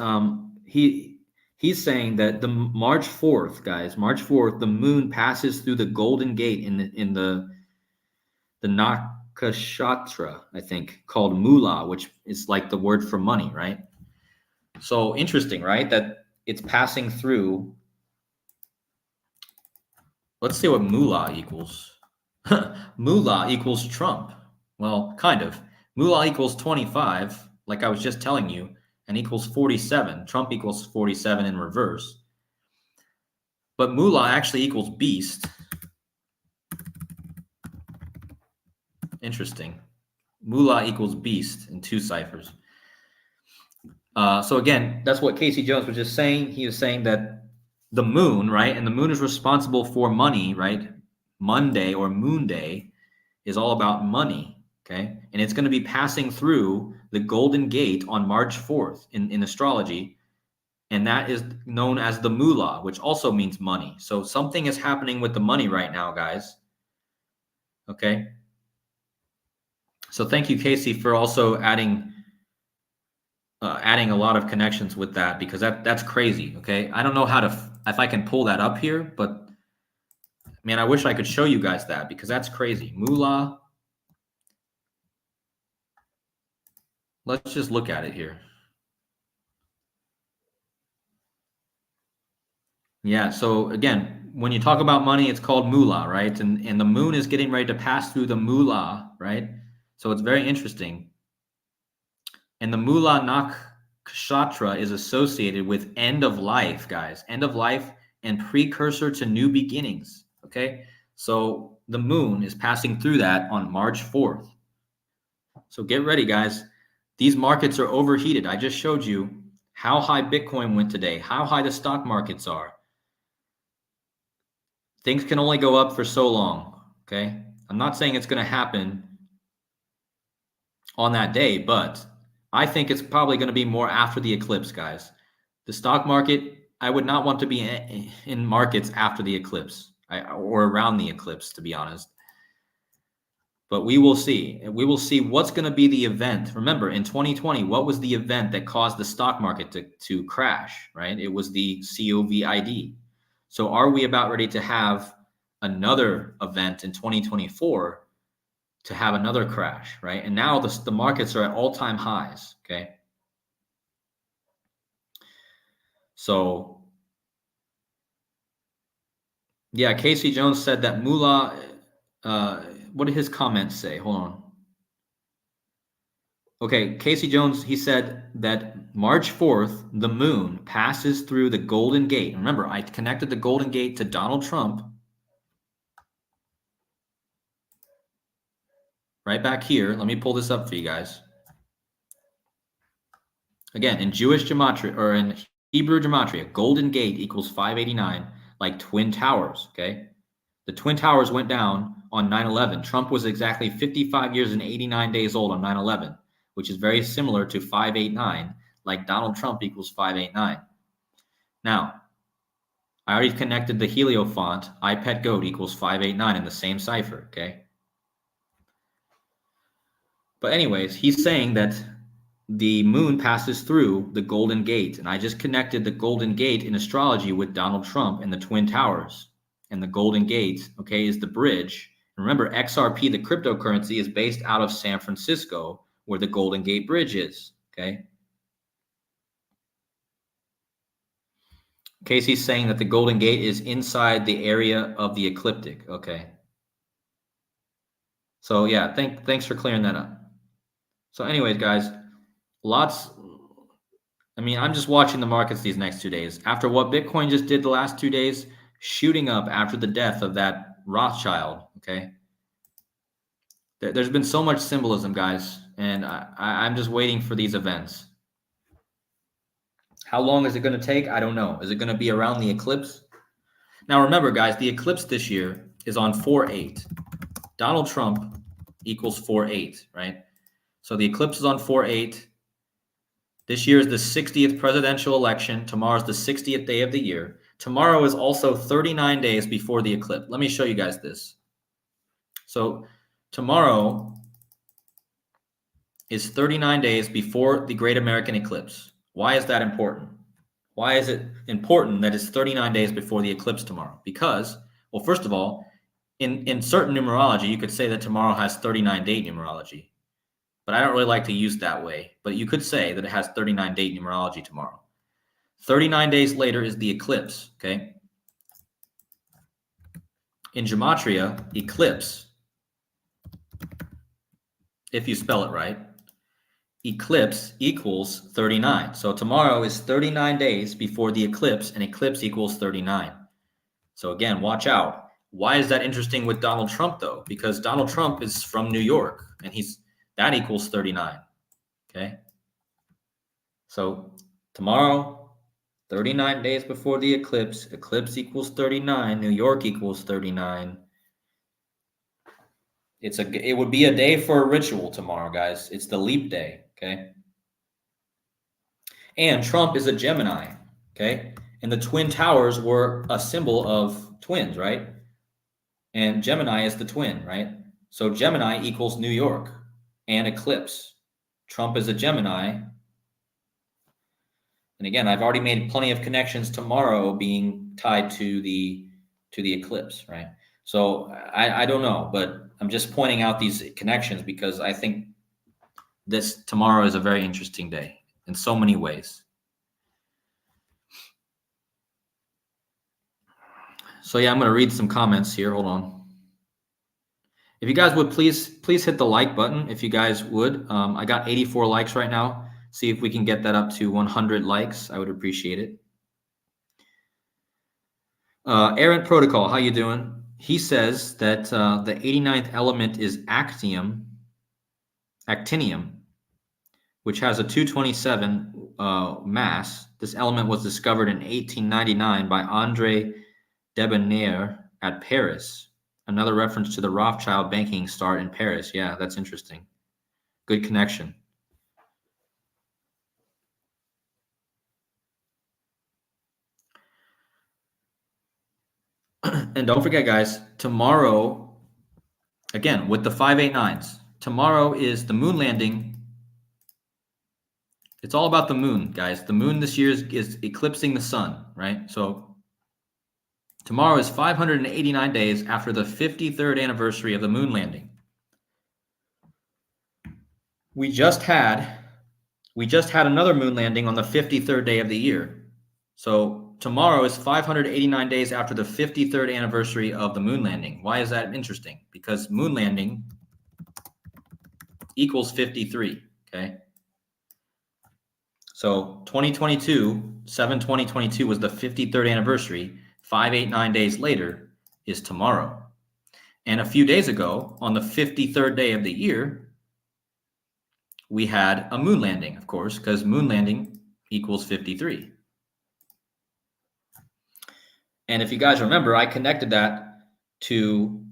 he's saying that the March 4th, guys, March 4th, the moon passes through the Golden Gate in the Nakashatra, I think, called Moolah, which is like the word for money, right? So interesting, right? That it's passing through. Let's see what Moolah equals. Moolah equals Trump. Well, kind of. Moolah equals 25, like I was just telling you, and equals 47. Trump equals 47 in reverse. But Moolah actually equals beast. Interesting. Moolah equals beast in 2 ciphers. So again, that's what Casey Jones was just saying. He was saying that the moon, right? And the moon is responsible for money, right? Monday or Moon Day is all about money, okay? And it's going to be passing through the Golden Gate on March 4th in astrology. And that is known as the moolah, which also means money. So something is happening with the money right now, guys. Okay? So thank you, Casey, for also adding a lot of connections with that, because that's crazy, okay? I don't know if I can pull that up here, but man, I wish I could show you guys that, because that's crazy. Moolah. Let's just look at it here. Yeah, so again, when you talk about money, it's called moolah, right? And the moon is getting ready to pass through the moolah, right? So it's very interesting. And the Moolah Nakshatra is associated with end of life, guys. End of life and precursor to new beginnings. Okay. So the moon is passing through that on March 4th. So get ready, guys. These markets are overheated. I just showed you how high Bitcoin went today, how high the stock markets are. Things can only go up for so long. Okay. I'm not saying it's going to happen on that day, but I think it's probably going to be more after the eclipse, guys. The stock market, I would not want to be in markets after the eclipse or around the eclipse, to be honest. But we will see. We will see what's going to be the event. Remember, in 2020, what was the event that caused the stock market to crash, right? It was the COVID. So are we about ready to have another event in 2024 to have another crash, right? And now the markets are at all-time highs, okay? So, yeah, Casey Jones said that Moolah, what did his comments say? Hold on. Okay, Casey Jones, he said that March 4th, the moon passes through the Golden Gate. Remember, I connected the Golden Gate to Donald Trump. Right back here. Let me pull this up for you guys. Again, in Jewish gematria, or in Hebrew gematria, Golden Gate equals 589, like Twin Towers, okay? The Twin Towers went down on 9/11. Trump was exactly 55 years and 89 days old on 9/11, which is very similar to 589, like Donald Trump equals 589. Now, I already connected the Helio font, iPetGoat equals 589 in the same cipher, okay? But anyways, he's saying that the moon passes through the Golden Gate, and I just connected the Golden Gate in astrology with Donald Trump and the Twin Towers. And the Golden Gate, okay, is the bridge. Remember, XRP, the cryptocurrency, is based out of San Francisco, where the Golden Gate Bridge is, okay? Casey's saying that the Golden Gate is inside the area of the ecliptic. Okay. So yeah, thanks for clearing that up. So anyways, guys, I'm just watching the markets these next 2 days. After what Bitcoin just did the last 2 days, shooting up after the death of that Rothschild, okay? There's been so much symbolism, guys, and I'm just waiting for these events. How long is it going to take? I don't know. Is it going to be around the eclipse? Now, remember, guys, the eclipse this year is on 4/8. Donald Trump equals 4/8, right? So the eclipse is on 4/8. This year is the 60th presidential election. Tomorrow's the 60th day of the year. Tomorrow is also 39 days before the eclipse. Let me show you guys this. So tomorrow is 39 days before the Great American Eclipse. Why is that important? Why is it important that it's 39 days before the eclipse tomorrow? Because, well, first of all, in certain numerology, you could say that tomorrow has 39-date numerology. But I don't really like to use that way. But you could say that it has 39-date numerology tomorrow. 39 days later is the eclipse, okay? In Gematria, eclipse, if you spell it right, eclipse equals 39. So tomorrow is 39 days before the eclipse, and eclipse equals 39. So again, watch out. Why is that interesting with Donald Trump, though? Because Donald Trump is from New York, and that equals 39, okay? So tomorrow, 39 days before the eclipse, eclipse equals 39, New York equals 39. It would be a day for a ritual tomorrow, guys. It's the leap day, okay? And Trump is a Gemini, okay? And the Twin Towers were a symbol of twins, right? And Gemini is the twin, right? So Gemini equals New York and eclipse. Trump is a Gemini. And again, I've already made plenty of connections tomorrow being tied to the eclipse, right? So I don't know, but I'm just pointing out these connections because I think this tomorrow is a very interesting day in so many ways. So yeah, I'm going to read some comments here. Hold on. If you guys would please hit the like button. If you guys would, I got 84 likes right now. See if we can get that up to 100 likes. I would appreciate it. Errant Protocol, how you doing? He says that the 89th element is actinium, which has a 227 mass. This element was discovered in 1899 by André Debonaire at Paris. Another reference to the Rothschild banking start in Paris. Yeah, that's interesting. Good connection. And don't forget, guys, tomorrow, again, with the 589s, tomorrow is the moon landing. It's all about the moon, guys. The moon this year is eclipsing the sun, right? So tomorrow is 589 days after the 53rd anniversary of the moon landing. We just had another moon landing on the 53rd day of the year. So tomorrow is 589 days after the 53rd anniversary of the moon landing. Why is that interesting? Because moon landing equals 53, okay? So 7/20/22 was the 53rd anniversary. 589 days later is tomorrow. And a few days ago, on the 53rd day of the year, we had a moon landing, of course, because moon landing equals 53. And if you guys remember, I connected that to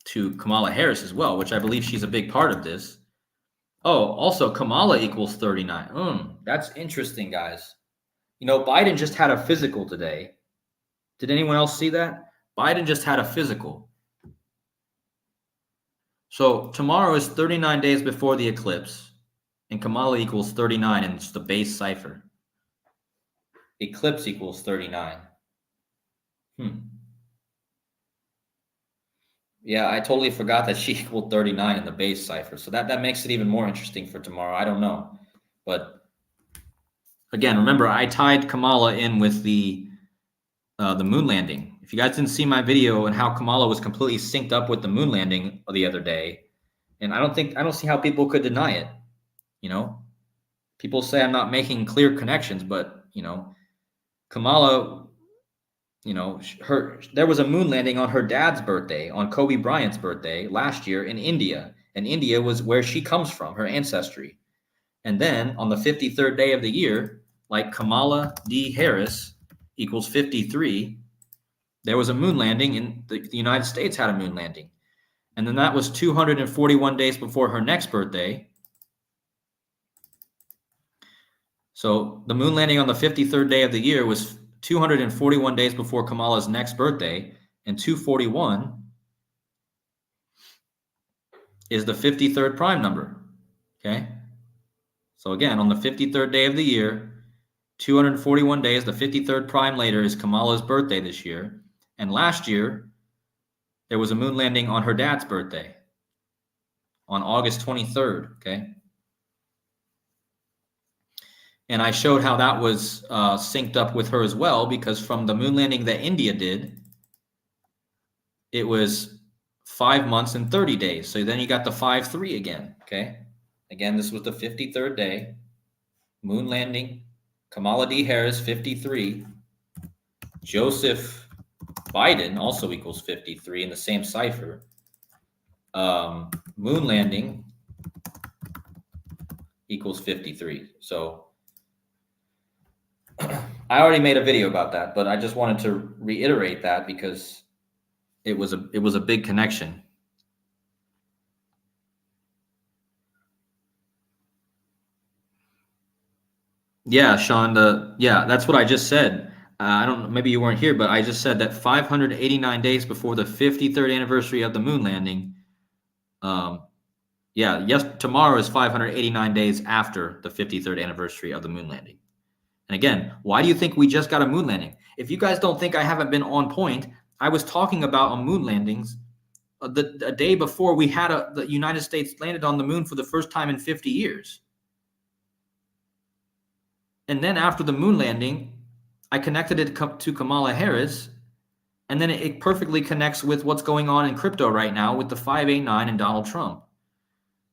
Kamala Harris as well, which I believe she's a big part of this. Oh, also Kamala equals 39. That's interesting, guys. You know, Biden just had a physical today. Did anyone else see that? Biden just had a physical. So tomorrow is 39 days before the eclipse, and Kamala equals 39, and it's the base cipher. Eclipse equals 39. Yeah, I totally forgot that she equaled 39 in the base cipher. So that makes it even more interesting for tomorrow. I don't know. But Again, remember, I tied Kamala in with the moon landing. If you guys didn't see my video and how Kamala was completely synced up with the moon landing the other day, and I don't see how people could deny it. You know, people say I'm not making clear connections, but Kamala, there was a moon landing on her dad's birthday, on Kobe Bryant's birthday last year in India, and India was where she comes from, her ancestry. And then on the 53rd day of the year, like Kamala D. Harris equals 53, there was a moon landing in the United States had a moon landing. And then that was 241 days before her next birthday. So the moon landing on the 53rd day of the year was 241 days before Kamala's next birthday, and 241 is the 53rd prime number, okay? So again, on the 53rd day of the year, 241 days, the 53rd prime later is Kamala's birthday this year. And last year, there was a moon landing on her dad's birthday on August 23rd, okay? And I showed how that was synced up with her as well, because from the moon landing that India did, it was 5 months and 30 days. So then you got the 5-3 again, okay? Again, this was the 53rd day, moon landing, Kamala D. Harris, 53. Joseph Biden also equals 53 in the same cipher. Moon landing equals 53. So I already made a video about that, but I just wanted to reiterate that because it was a big connection. Yeah, Sean, that's what I just said. I don't know, maybe you weren't here, but I just said that 589 days before the 53rd anniversary of the moon landing. Tomorrow is 589 days after the 53rd anniversary of the moon landing. And again, why do you think we just got a moon landing? If you guys don't think I haven't been on point, I was talking about on moon landings the day before we had the United States landed on the moon for the first time in 50 years. And then after the moon landing, I connected it to Kamala Harris, and then it perfectly connects with what's going on in crypto right now with the 589 and Donald Trump.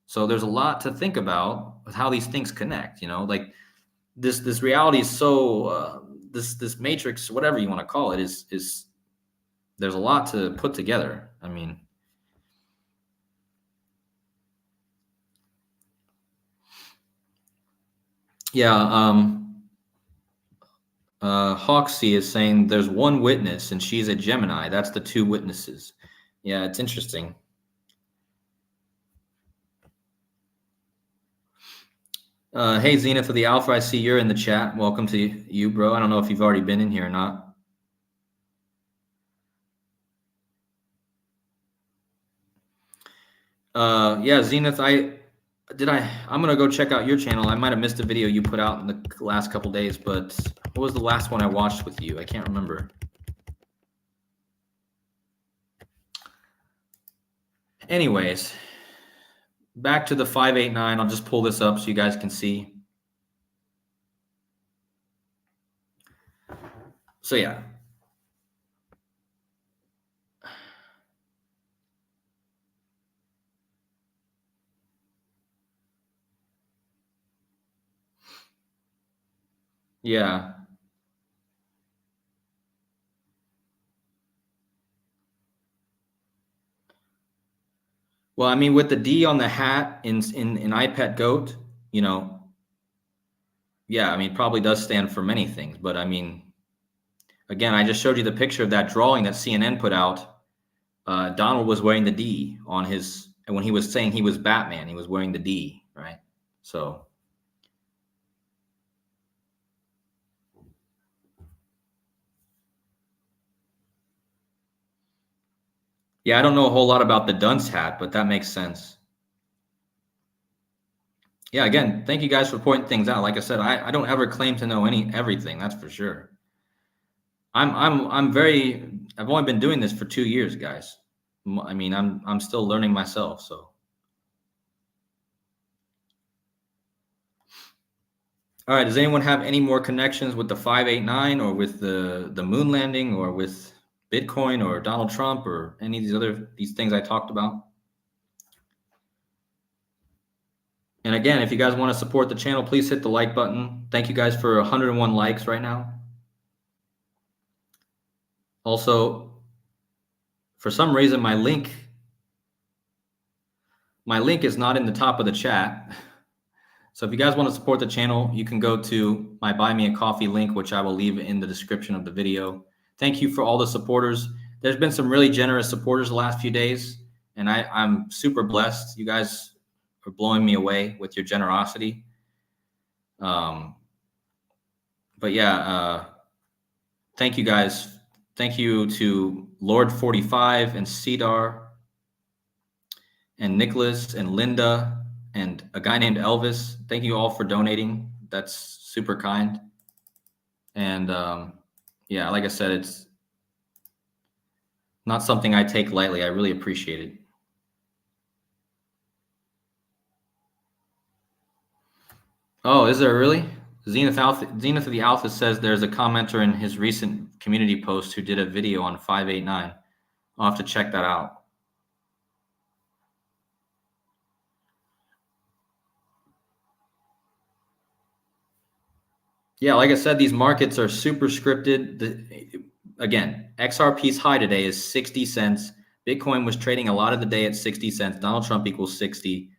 So there's a lot to think about with how these things connect, like this reality is so this matrix, whatever you want to call it, is there's a lot to put together. I mean, Hawksy is saying there's one witness and she's a Gemini. That's the two witnesses. Yeah, it's interesting. Hey, Zenith of the Alpha, I see you're in the chat. Welcome to you, bro. I don't know if you've already been in here or not. Zenith, I'm gonna go check out your channel. I might have missed a video you put out in the last couple days, but what was the last one I watched with you? I can't remember. Anyways, back to the 589. I'll just pull this up so you guys can see. So yeah. Yeah. Well, I mean, with the D on the hat in iPet Goat, yeah, I mean, probably does stand for many things. But I mean, again, I just showed you the picture of that drawing that CNN put out. Donald was wearing the D on his, and when he was saying he was Batman, he was wearing the D, right? So. Yeah, I don't know a whole lot about the dunce hat, but that makes sense. Yeah, again, thank you guys for pointing things out. Like I said, I don't ever claim to know everything. That's for sure. I've only been doing this for 2 years, guys. I mean, I'm still learning myself. So All right. Does anyone have any more connections with the 589 or with the moon landing or with Bitcoin or Donald Trump or any of these things I talked about? And again, if you guys want to support the channel, please hit the like button. Thank you guys for 101 likes right now. Also, for some reason, my link is not in the top of the chat. So if you guys want to support the channel, you can go to my Buy Me a Coffee link, which I will leave in the description of the video. Thank you for all the supporters. There's been some really generous supporters the last few days, and I'm super blessed. You guys are blowing me away with your generosity. But yeah, thank you guys. Thank you to Lord45 and Cedar and Nicholas and Linda and a guy named Elvis. Thank you all for donating. That's super kind. And yeah, like I said, it's not something I take lightly. I really appreciate it. Oh, is there really? Zenith of the Alpha says there's a commenter in his recent community post who did a video on 589. I'll have to check that out. Yeah, like I said, these markets are super scripted. Again, XRP's high today is 60 cents. Bitcoin was trading a lot of the day at 60 cents. Donald Trump equals 60.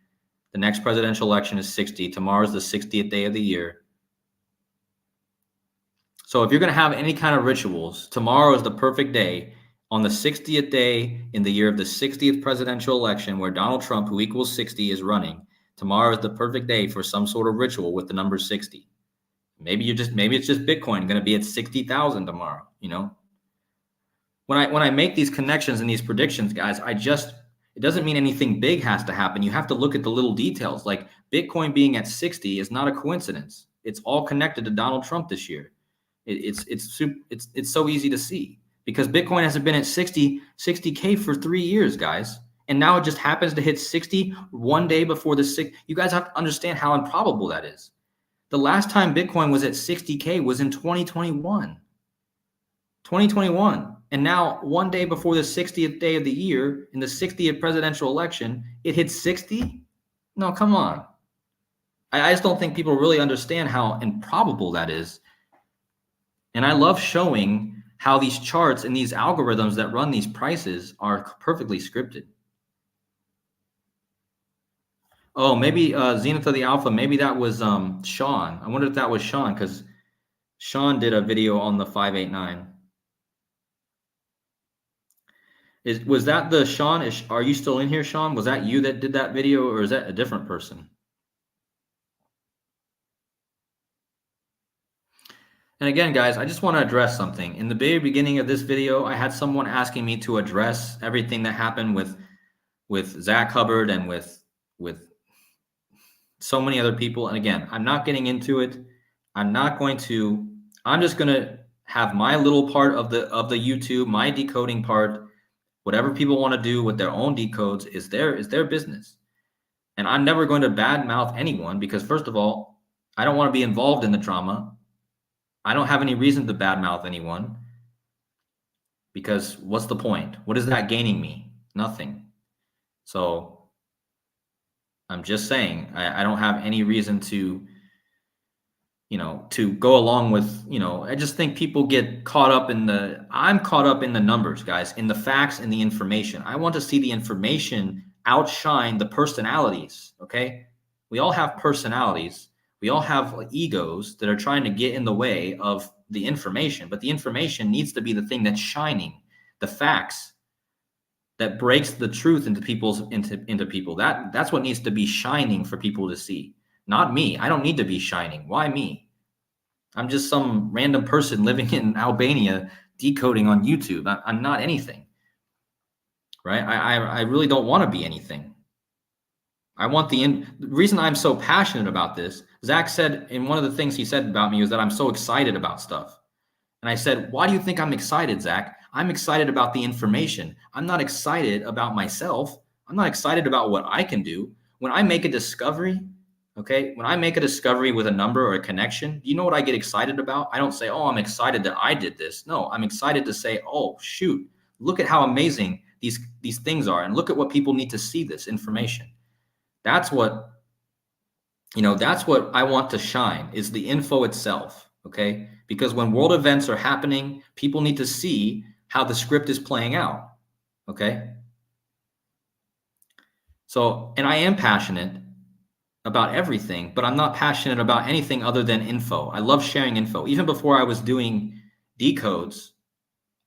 The next presidential election is 60. Tomorrow's the 60th day of the year. So if you're going to have any kind of rituals, tomorrow is the perfect day. On the 60th day in the year of the 60th presidential election where Donald Trump, who equals 60, is running, tomorrow is the perfect day for some sort of ritual with the number 60. Maybe it's just Bitcoin going to be at 60,000 tomorrow, you know? When I make these connections and these predictions, guys, it doesn't mean anything big has to happen. You have to look at the little details. Like Bitcoin being at 60 is not a coincidence. It's all connected to Donald Trump this year. It's so easy to see because Bitcoin hasn't been at 60K for 3 years, guys. And now it just happens to hit 60 one day before the 6. You guys have to understand how improbable that is. The last time Bitcoin was at 60K was in 2021. And now one day before the 60th day of the year in the 60th presidential election, it hit 60? No, come on. I just don't think people really understand how improbable that is. And I love showing how these charts and these algorithms that run these prices are perfectly scripted. Oh, maybe Zenith of the Alpha, maybe that was Sean. I wonder if that was Sean because Sean did a video on the 589. Was that the Sean? Are you still in here, Sean? Was that you that did that video or is that a different person? And again, guys, I just want to address something. In the very beginning of this video, I had someone asking me to address everything that happened with Zach Hubbard and with so many other people. And again, I'm not getting into it. I'm just going to have my little part of the YouTube, my decoding part. Whatever people want to do with their own decodes is their business. And I'm never going to badmouth anyone because first of all, I don't want to be involved in the drama. I don't have any reason to badmouth anyone because what's the point? What is that gaining me? Nothing. So I'm just saying, I don't have any reason to go along with, I just think people get caught up I'm caught up in the numbers, guys, in the facts and the information. I want to see the information outshine the personalities. Okay. We all have personalities. We all have egos that are trying to get in the way of the information, but the information needs to be the thing that's shining, the facts that breaks the truth into people. That's what needs to be shining for people to see. Not me. I don't need to be shining. Why me? I'm just some random person living in Albania decoding on YouTube. I'm not anything, right? I really don't want to be anything. I want the reason I'm so passionate about this. Zach said in one of the things he said about me was that I'm so excited about stuff. And I said, why do you think I'm excited, Zach? I'm excited about the information. I'm not excited about myself. I'm not excited about what I can do. When I make a discovery, Okay. When I make a discovery with a number or a connection, you know what I get excited about? I don't say, oh, I'm excited that I did this. No, I'm excited to say, oh, shoot, look at how amazing these things are. And look at what people need to see this information. That's what, that's what I want to shine, is the info itself. Okay. Because when world events are happening, people need to see how the script is playing out. Okay. So, and I am passionate about everything, but I'm not passionate about anything other than info. I love sharing info. Even before I was doing decodes,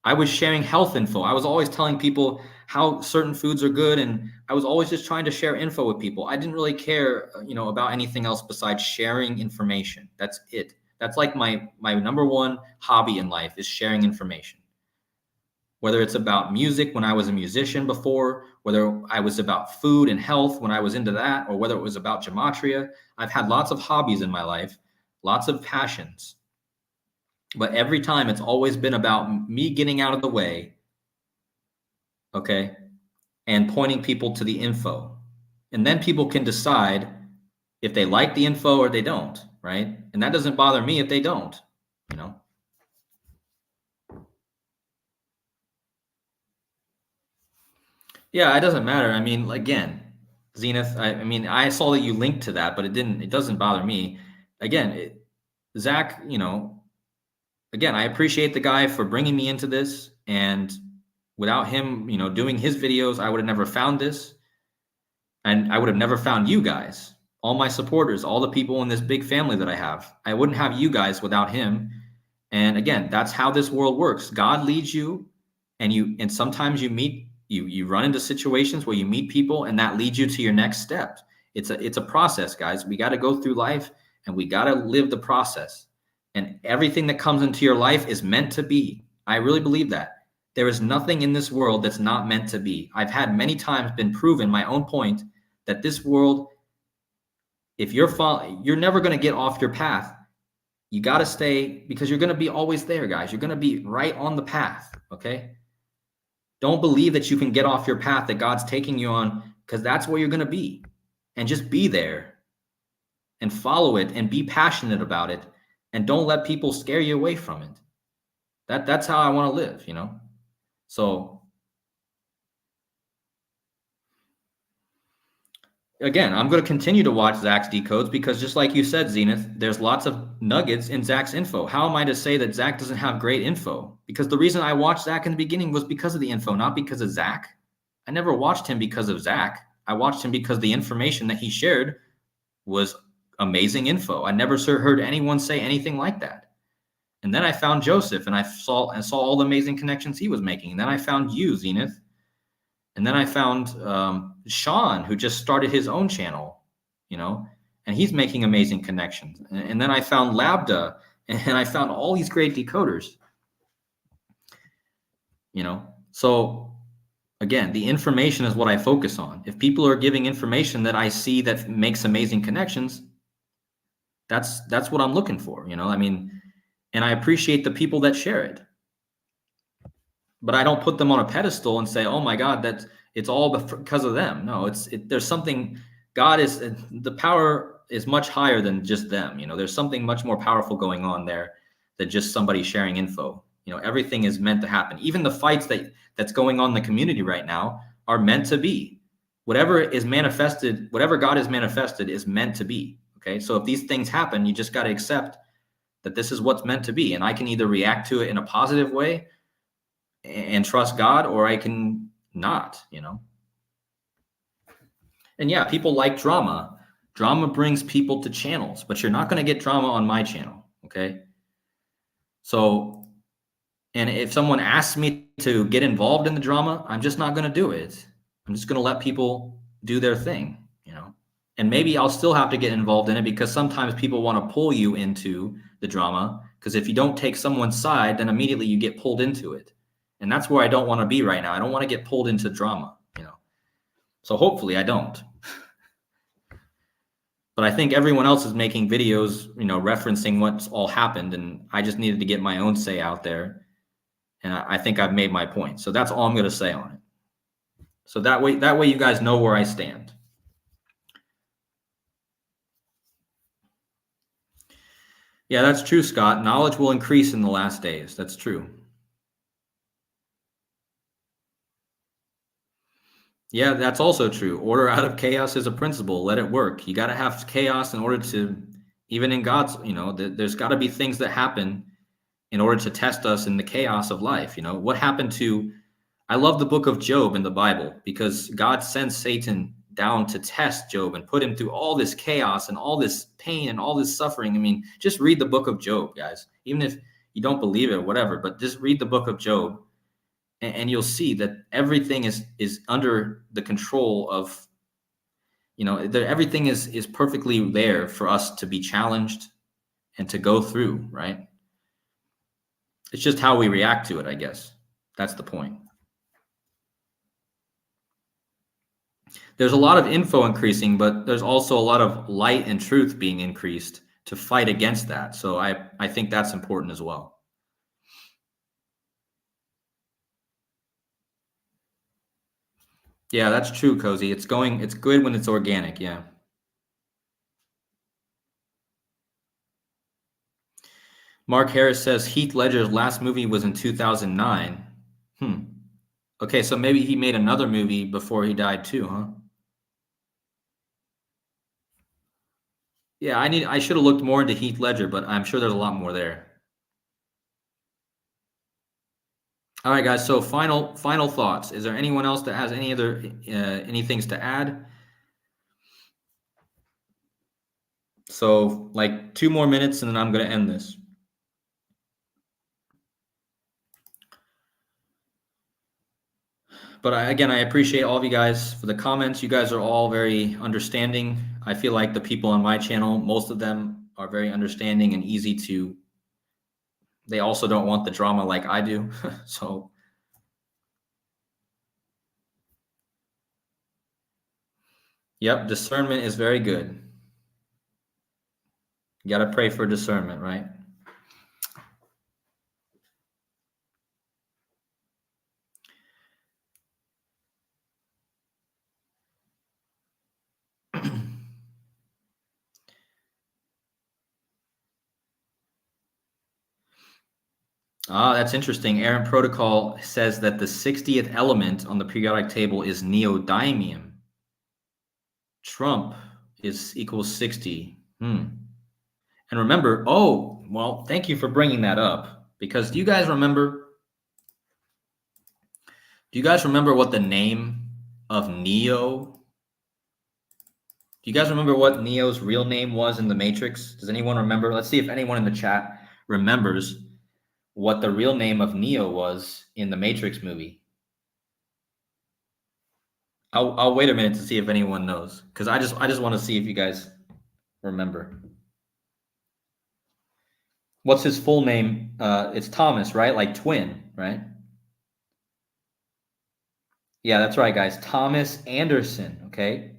I was sharing health info. I was always telling people how certain foods are good, and I was always just trying to share info with people. I didn't really care, about anything else besides sharing information. That's it. That's like my number one hobby in life, is sharing information. Whether it's about music when I was a musician before, whether I was about food and health when I was into that, or whether it was about gematria. I've had lots of hobbies in my life, lots of passions. But every time it's always been about me getting out of the way, okay, and pointing people to the info. And then people can decide if they like the info or they don't, right? And that doesn't bother me if they don't, Yeah, it doesn't matter. I mean, again, Zenith, I mean, I saw that you linked to that, but it doesn't bother me. Again, Zach, again, I appreciate the guy for bringing me into this. And without him, doing his videos, I would have never found this. And I would have never found you guys, all my supporters, all the people in this big family that I have. I wouldn't have you guys without him. And again, that's how this world works. God leads you, and sometimes you run into situations where you meet people, and that leads you to your next step. It's a process, guys. We got to go through life, and we got to live the process. And everything that comes into your life is meant to be. I really believe that. There is nothing in this world that's not meant to be. I've had many times been proven my own point that this world, if you're never going to get off your path. You got to stay, because you're going to be always there, guys. You're going to be right on the path, okay? Don't believe that you can get off your path that God's taking you on, because that's where you're going to be. And just be there and follow it and be passionate about it, and don't let people scare you away from it. That's how I want to live, So again, I'm going to continue to watch Zach's decodes, because just like you said, Zenith, there's lots of nuggets in Zach's info. How am I to say that Zach doesn't have great info? Because the reason I watched Zach in the beginning was because of the info, not because of Zach. I never watched him because of Zach. I watched him because the information that he shared was amazing info. I never heard anyone say anything like that. And then I found Joseph, and I saw all the amazing connections he was making. And then I found you, Zenith. And then I found Sean, who just started his own channel, and he's making amazing connections. And then I found Labda, and I found all these great decoders, So again, the information is what I focus on. If people are giving information that I see that makes amazing connections, that's what I'm looking for, I mean, and I appreciate the people that share it. But I don't put them on a pedestal and say, oh my God, it's all because of them. No, there's something. The power is much higher than just them. There's something much more powerful going on there than just somebody sharing info. Everything is meant to happen. Even the fights that's going on in the community right now are meant to be. Whatever is manifested, whatever God has manifested is meant to be. Okay. So if these things happen, you just got to accept that this is what's meant to be. And I can either react to it in a positive way and trust God, or I can not, And yeah, people like drama. Drama brings people to channels, but you're not going to get drama on my channel, okay? So, and if someone asks me to get involved in the drama, I'm just not going to do it. I'm just going to let people do their thing, And maybe I'll still have to get involved in it, because sometimes people want to pull you into the drama, because if you don't take someone's side, then immediately you get pulled into it. And that's where I don't want to be right now. I don't want to get pulled into drama, So hopefully I don't. But I think everyone else is making videos, referencing what's all happened. And I just needed to get my own say out there. And I think I've made my point. So that's all I'm going to say on it. So that way you guys know where I stand. Yeah, that's true, Scott. Knowledge will increase in the last days. That's true. Yeah, that's also true. Order out of chaos is a principle. Let it work. You got to have chaos in order to, even in God's, there's got to be things that happen in order to test us in the chaos of life. What happened to, I love the book of Job in the Bible because God sends Satan down to test Job and put him through all this chaos and all this pain and all this suffering. I mean, just read the book of Job, guys. Even if you don't believe it or whatever, but just read the book of Job and you'll see that everything is under the control of, everything is perfectly there for us to be challenged and to go through, right? It's just how we react to it, I guess. That's the point. There's a lot of info increasing, but there's also a lot of light and truth being increased to fight against that. So I think that's important as well. Yeah, that's true, Cozy. It's good when it's organic. Yeah. Mark Harris says Heath Ledger's last movie was in 2009. Okay, so maybe he made another movie before he died too, huh? Yeah, I should have looked more into Heath Ledger, but I'm sure there's a lot more there. All right, guys. So final thoughts. Is there anyone else that has any things to add? So like 2 more minutes, and then I'm going to end this. But again, I appreciate all of you guys for the comments. You guys are all very understanding. I feel like the people on my channel, most of them are very understanding and easy to. They also don't want the drama like I do. So. Yep, discernment is very good. You got to pray for discernment, right? That's interesting. Aaron Protocol says that the 60th element on the periodic table is neodymium. Trump is equals 60. And remember, well, thank you for bringing that up because do you guys remember what the name of Neo? Do you guys remember what Neo's real name was in the Matrix? Does anyone remember? Let's see if anyone in the chat remembers what the real name of Neo was in the Matrix movie. I'll wait a minute to see if anyone knows because I just want to see if you guys remember. What's his full name? It's Thomas, right? Like twin, right? Yeah, that's right, guys. Thomas Anderson. Okay,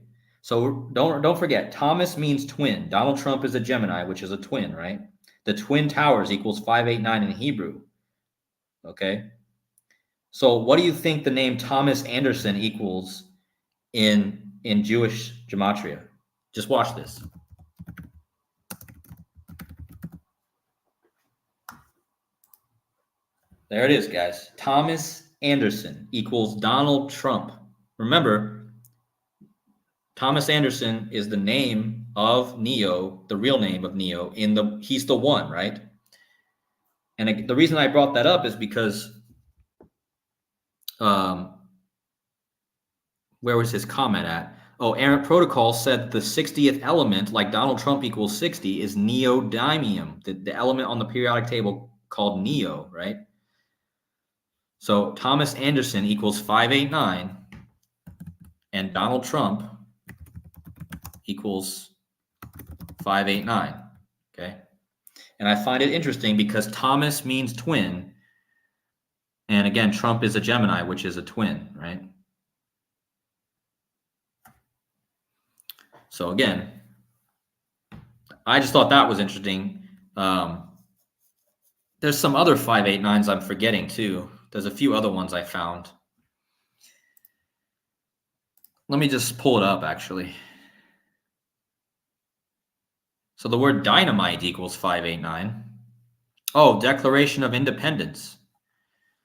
so don't forget. Thomas means twin. Donald Trump is a Gemini, which is a twin, right? The twin towers equals 589 in Hebrew. Okay, so what do you think the name Thomas Anderson equals in Jewish gematria? Just watch this. There it is, guys. Thomas Anderson equals Donald Trump. Remember, Thomas Anderson is the name of Neo, the real name of Neo. He's the one, right? And the reason I brought that up is because, where was his comment at? Oh, Aaron Protocol said the 60th element, like Donald Trump equals 60, is neodymium, the element on the periodic table called Neo, right? So Thomas Anderson equals 589, and Donald Trump equals 589, okay? And I find it interesting because Thomas means twin, and again, Trump is a Gemini, which is a twin, right? So again, I just thought that was interesting. There's some other 589s I'm forgetting too. There's a few other ones I found. Let me just pull it up, actually. So the word dynamite equals 589. Oh, Declaration of Independence.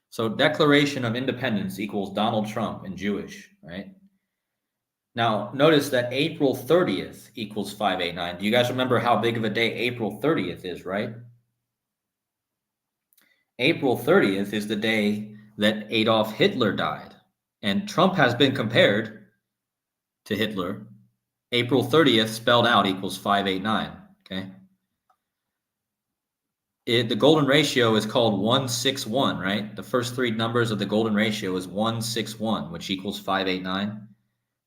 So Declaration of Independence equals Donald Trump in Jewish, right? Now, notice that April 30th equals 589. Do you guys remember how big of a day April 30th is, right? April 30th is the day that Adolf Hitler died. And Trump has been compared to Hitler. April 30th spelled out equals 589, okay? The golden ratio is called 161, right? The first three numbers of the golden ratio is 161, which equals 589.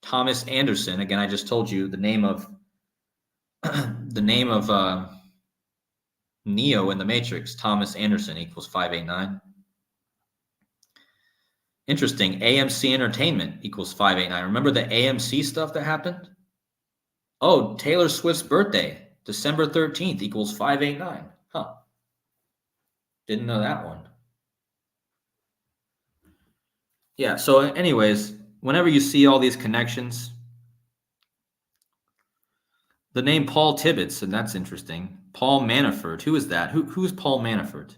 Thomas Anderson, again, I just told you the name of Neo in the Matrix, Thomas Anderson equals 589. Interesting. AMC Entertainment equals 589. Remember the AMC stuff that happened? Oh, Taylor Swift's birthday, December 13th equals 589. Huh. Didn't know that one. Yeah, so anyways, whenever you see all these connections, the name Paul Tibbets, and that's interesting. Paul Manafort, who is that? Who's Paul Manafort?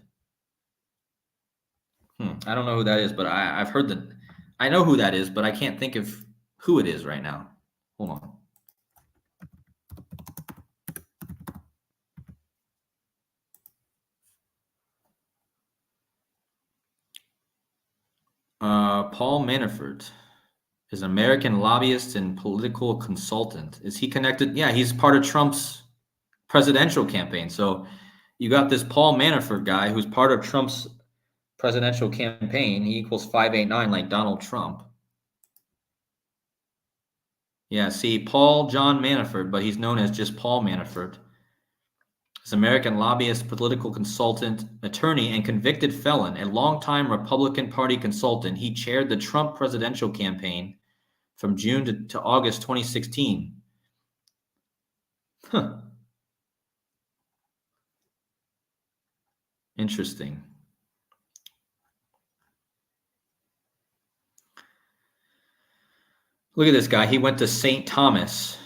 I don't know who that is, but I've heard that. I know who that is, but I can't think of who it is right now. Hold on. Paul Manafort is an American lobbyist and political consultant. Is he connected? Yeah, he's part of Trump's presidential campaign. So you got this Paul Manafort guy who's part of Trump's presidential campaign. He equals 589 like Donald Trump. Yeah, see, Paul John Manafort, but he's known as just Paul Manafort. He's an American lobbyist, political consultant, attorney, and convicted felon, a longtime Republican Party consultant. He chaired the Trump presidential campaign from June to August 2016. Huh. Interesting. Look at this guy. He went to St. Thomas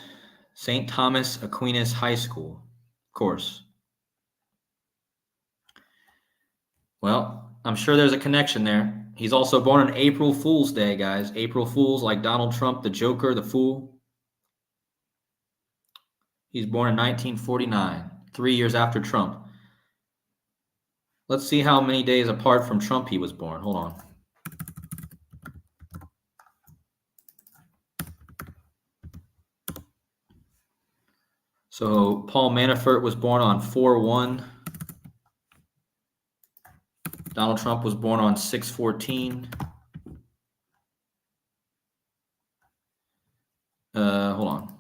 Aquinas High School, of course. Well, I'm sure there's a connection there. He's also born on April Fool's Day, guys. April Fools, like Donald Trump, the Joker, the Fool. He's born in 1949, 3 years after Trump. Let's see how many days apart from Trump he was born. Hold on. So Paul Manafort was born on 4/1. Donald Trump was born on 6/14. Hold on.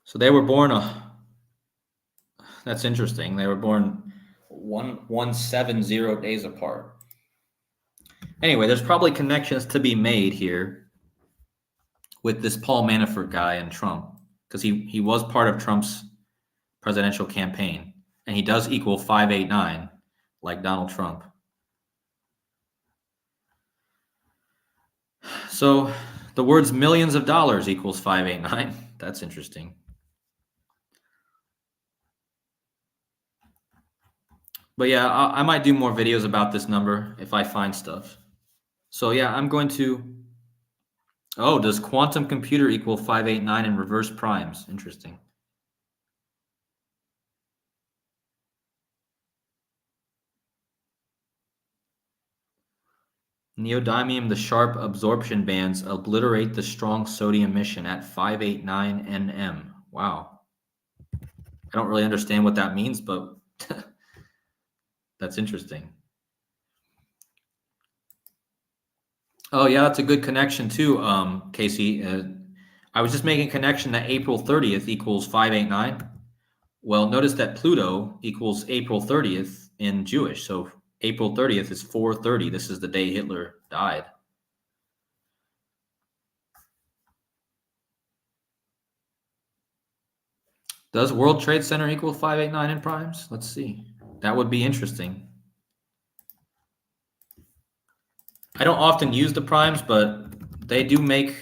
So they were born that's interesting. They were born 170 days apart. Anyway, there's probably connections to be made here with this Paul Manafort guy and Trump, because he was part of Trump's presidential campaign, and he does equal 589 like Donald Trump. So the words millions of dollars equals 589. That's interesting. But yeah, I might do more videos about this number if I find stuff. So yeah, I'm going to... Oh, does quantum computer equal 589 in reverse primes? Interesting. Neodymium, the sharp absorption bands obliterate the strong sodium emission at 589 nm. Wow. I don't really understand what that means, but that's interesting. Oh, yeah, that's a good connection too, Casey. I was just making a connection that April 30th equals 589. Well, notice that Pluto equals April 30th in Jewish. So April 30th is 4/30. This is the day Hitler died. Does World Trade Center equal 589 in primes? Let's see. That would be interesting. I don't often use the primes, but they do make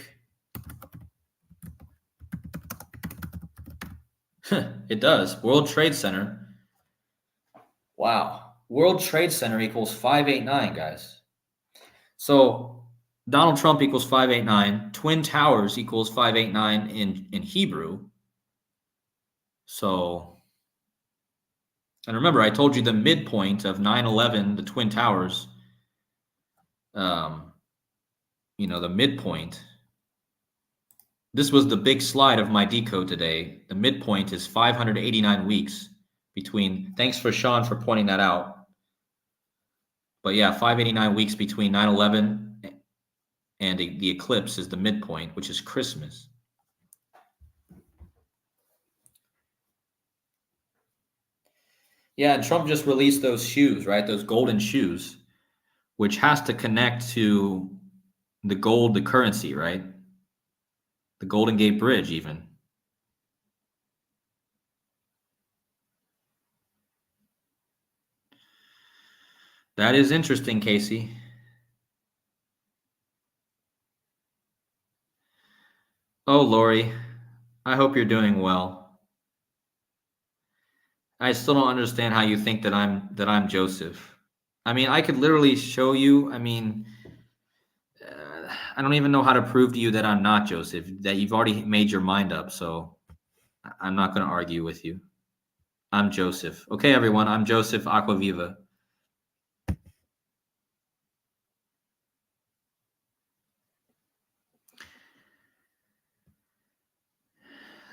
It does. World Trade Center. Wow. World Trade Center equals 589, guys. So Donald Trump equals 589. Twin Towers equals 589 in Hebrew. So, and remember, I told you the midpoint of 9/11, the Twin Towers, the midpoint. This was the big slide of my decode today. The midpoint is 589 weeks between, thanks for Sean for pointing that out. But yeah, 589 weeks between 9/11 and the eclipse is the midpoint, which is Christmas. Yeah, and Trump just released those shoes, right? Those golden shoes, which has to connect to the gold, the currency, right? The Golden Gate Bridge, even. That is interesting, Casey. Oh, Lori, I hope you're doing well. I still don't understand how you think that I'm Joseph. I mean, I could literally show you. I mean, I don't even know how to prove to you that I'm not Joseph, that you've already made your mind up. So I'm not going to argue with you. I'm Joseph. Okay, everyone, I'm Joseph Aquaviva.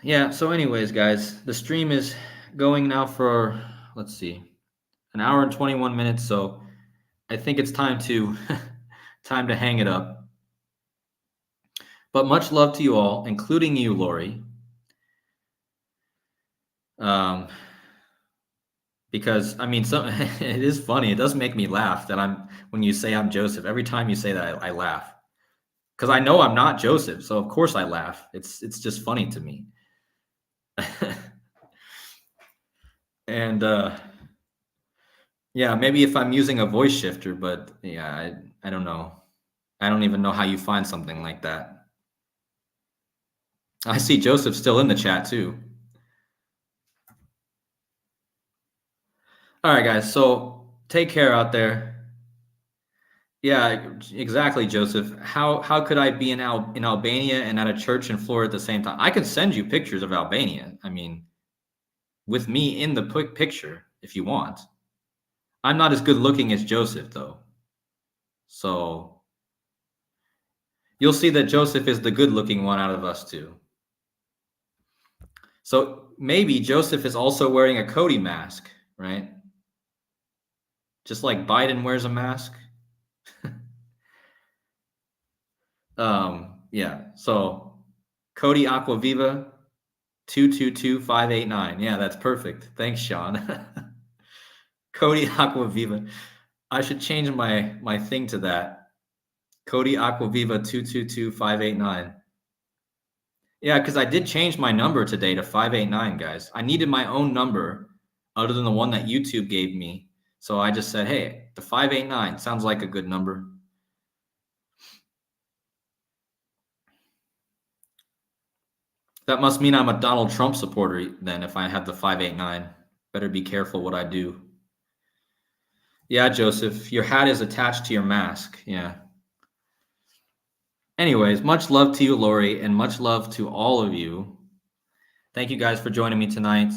Yeah, so anyways, guys, the stream is going now for, let's see, an hour and 21 minutes. So I think it's time to time to hang it up. But much love to you all, including you, Lori. Because I mean, it is funny. It does make me laugh that when you say I'm Joseph. Every time you say that, I laugh because I know I'm not Joseph. So of course I laugh. It's just funny to me. And yeah, maybe if I'm using a voice shifter, but yeah, I don't know. I don't even know how you find something like that. I see Joseph still in the chat too. All right, guys. So take care out there. Yeah, exactly, Joseph. How could I be in Albania and at a church in Florida at the same time? I could send you pictures of Albania. I mean, with me in the picture if you want. I'm not as good looking as Joseph though. So you'll see that Joseph is the good looking one out of us two. So maybe Joseph is also wearing a Cody mask, right? Just like Biden wears a mask. Yeah. So Cody Aquaviva 222589. Yeah, that's perfect. Thanks, Sean. Cody Aquaviva. I should change my thing to that. Cody Aquaviva 222589. Yeah, because I did change my number today to 589, guys. I needed my own number other than the one that YouTube gave me. So I just said, hey, the 589 sounds like a good number. That must mean I'm a Donald Trump supporter then if I have the 589. Better be careful what I do. Yeah, Joseph, your hat is attached to your mask. Yeah. Anyways, much love to you, Lori, and much love to all of you. Thank you guys for joining me tonight.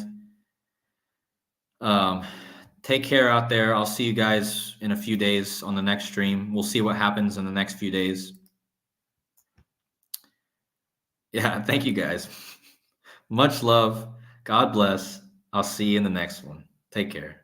Take care out there. I'll see you guys in a few days on the next stream. We'll see what happens in the next few days. Yeah, thank you guys. Much love. God bless. I'll see you in the next one. Take care.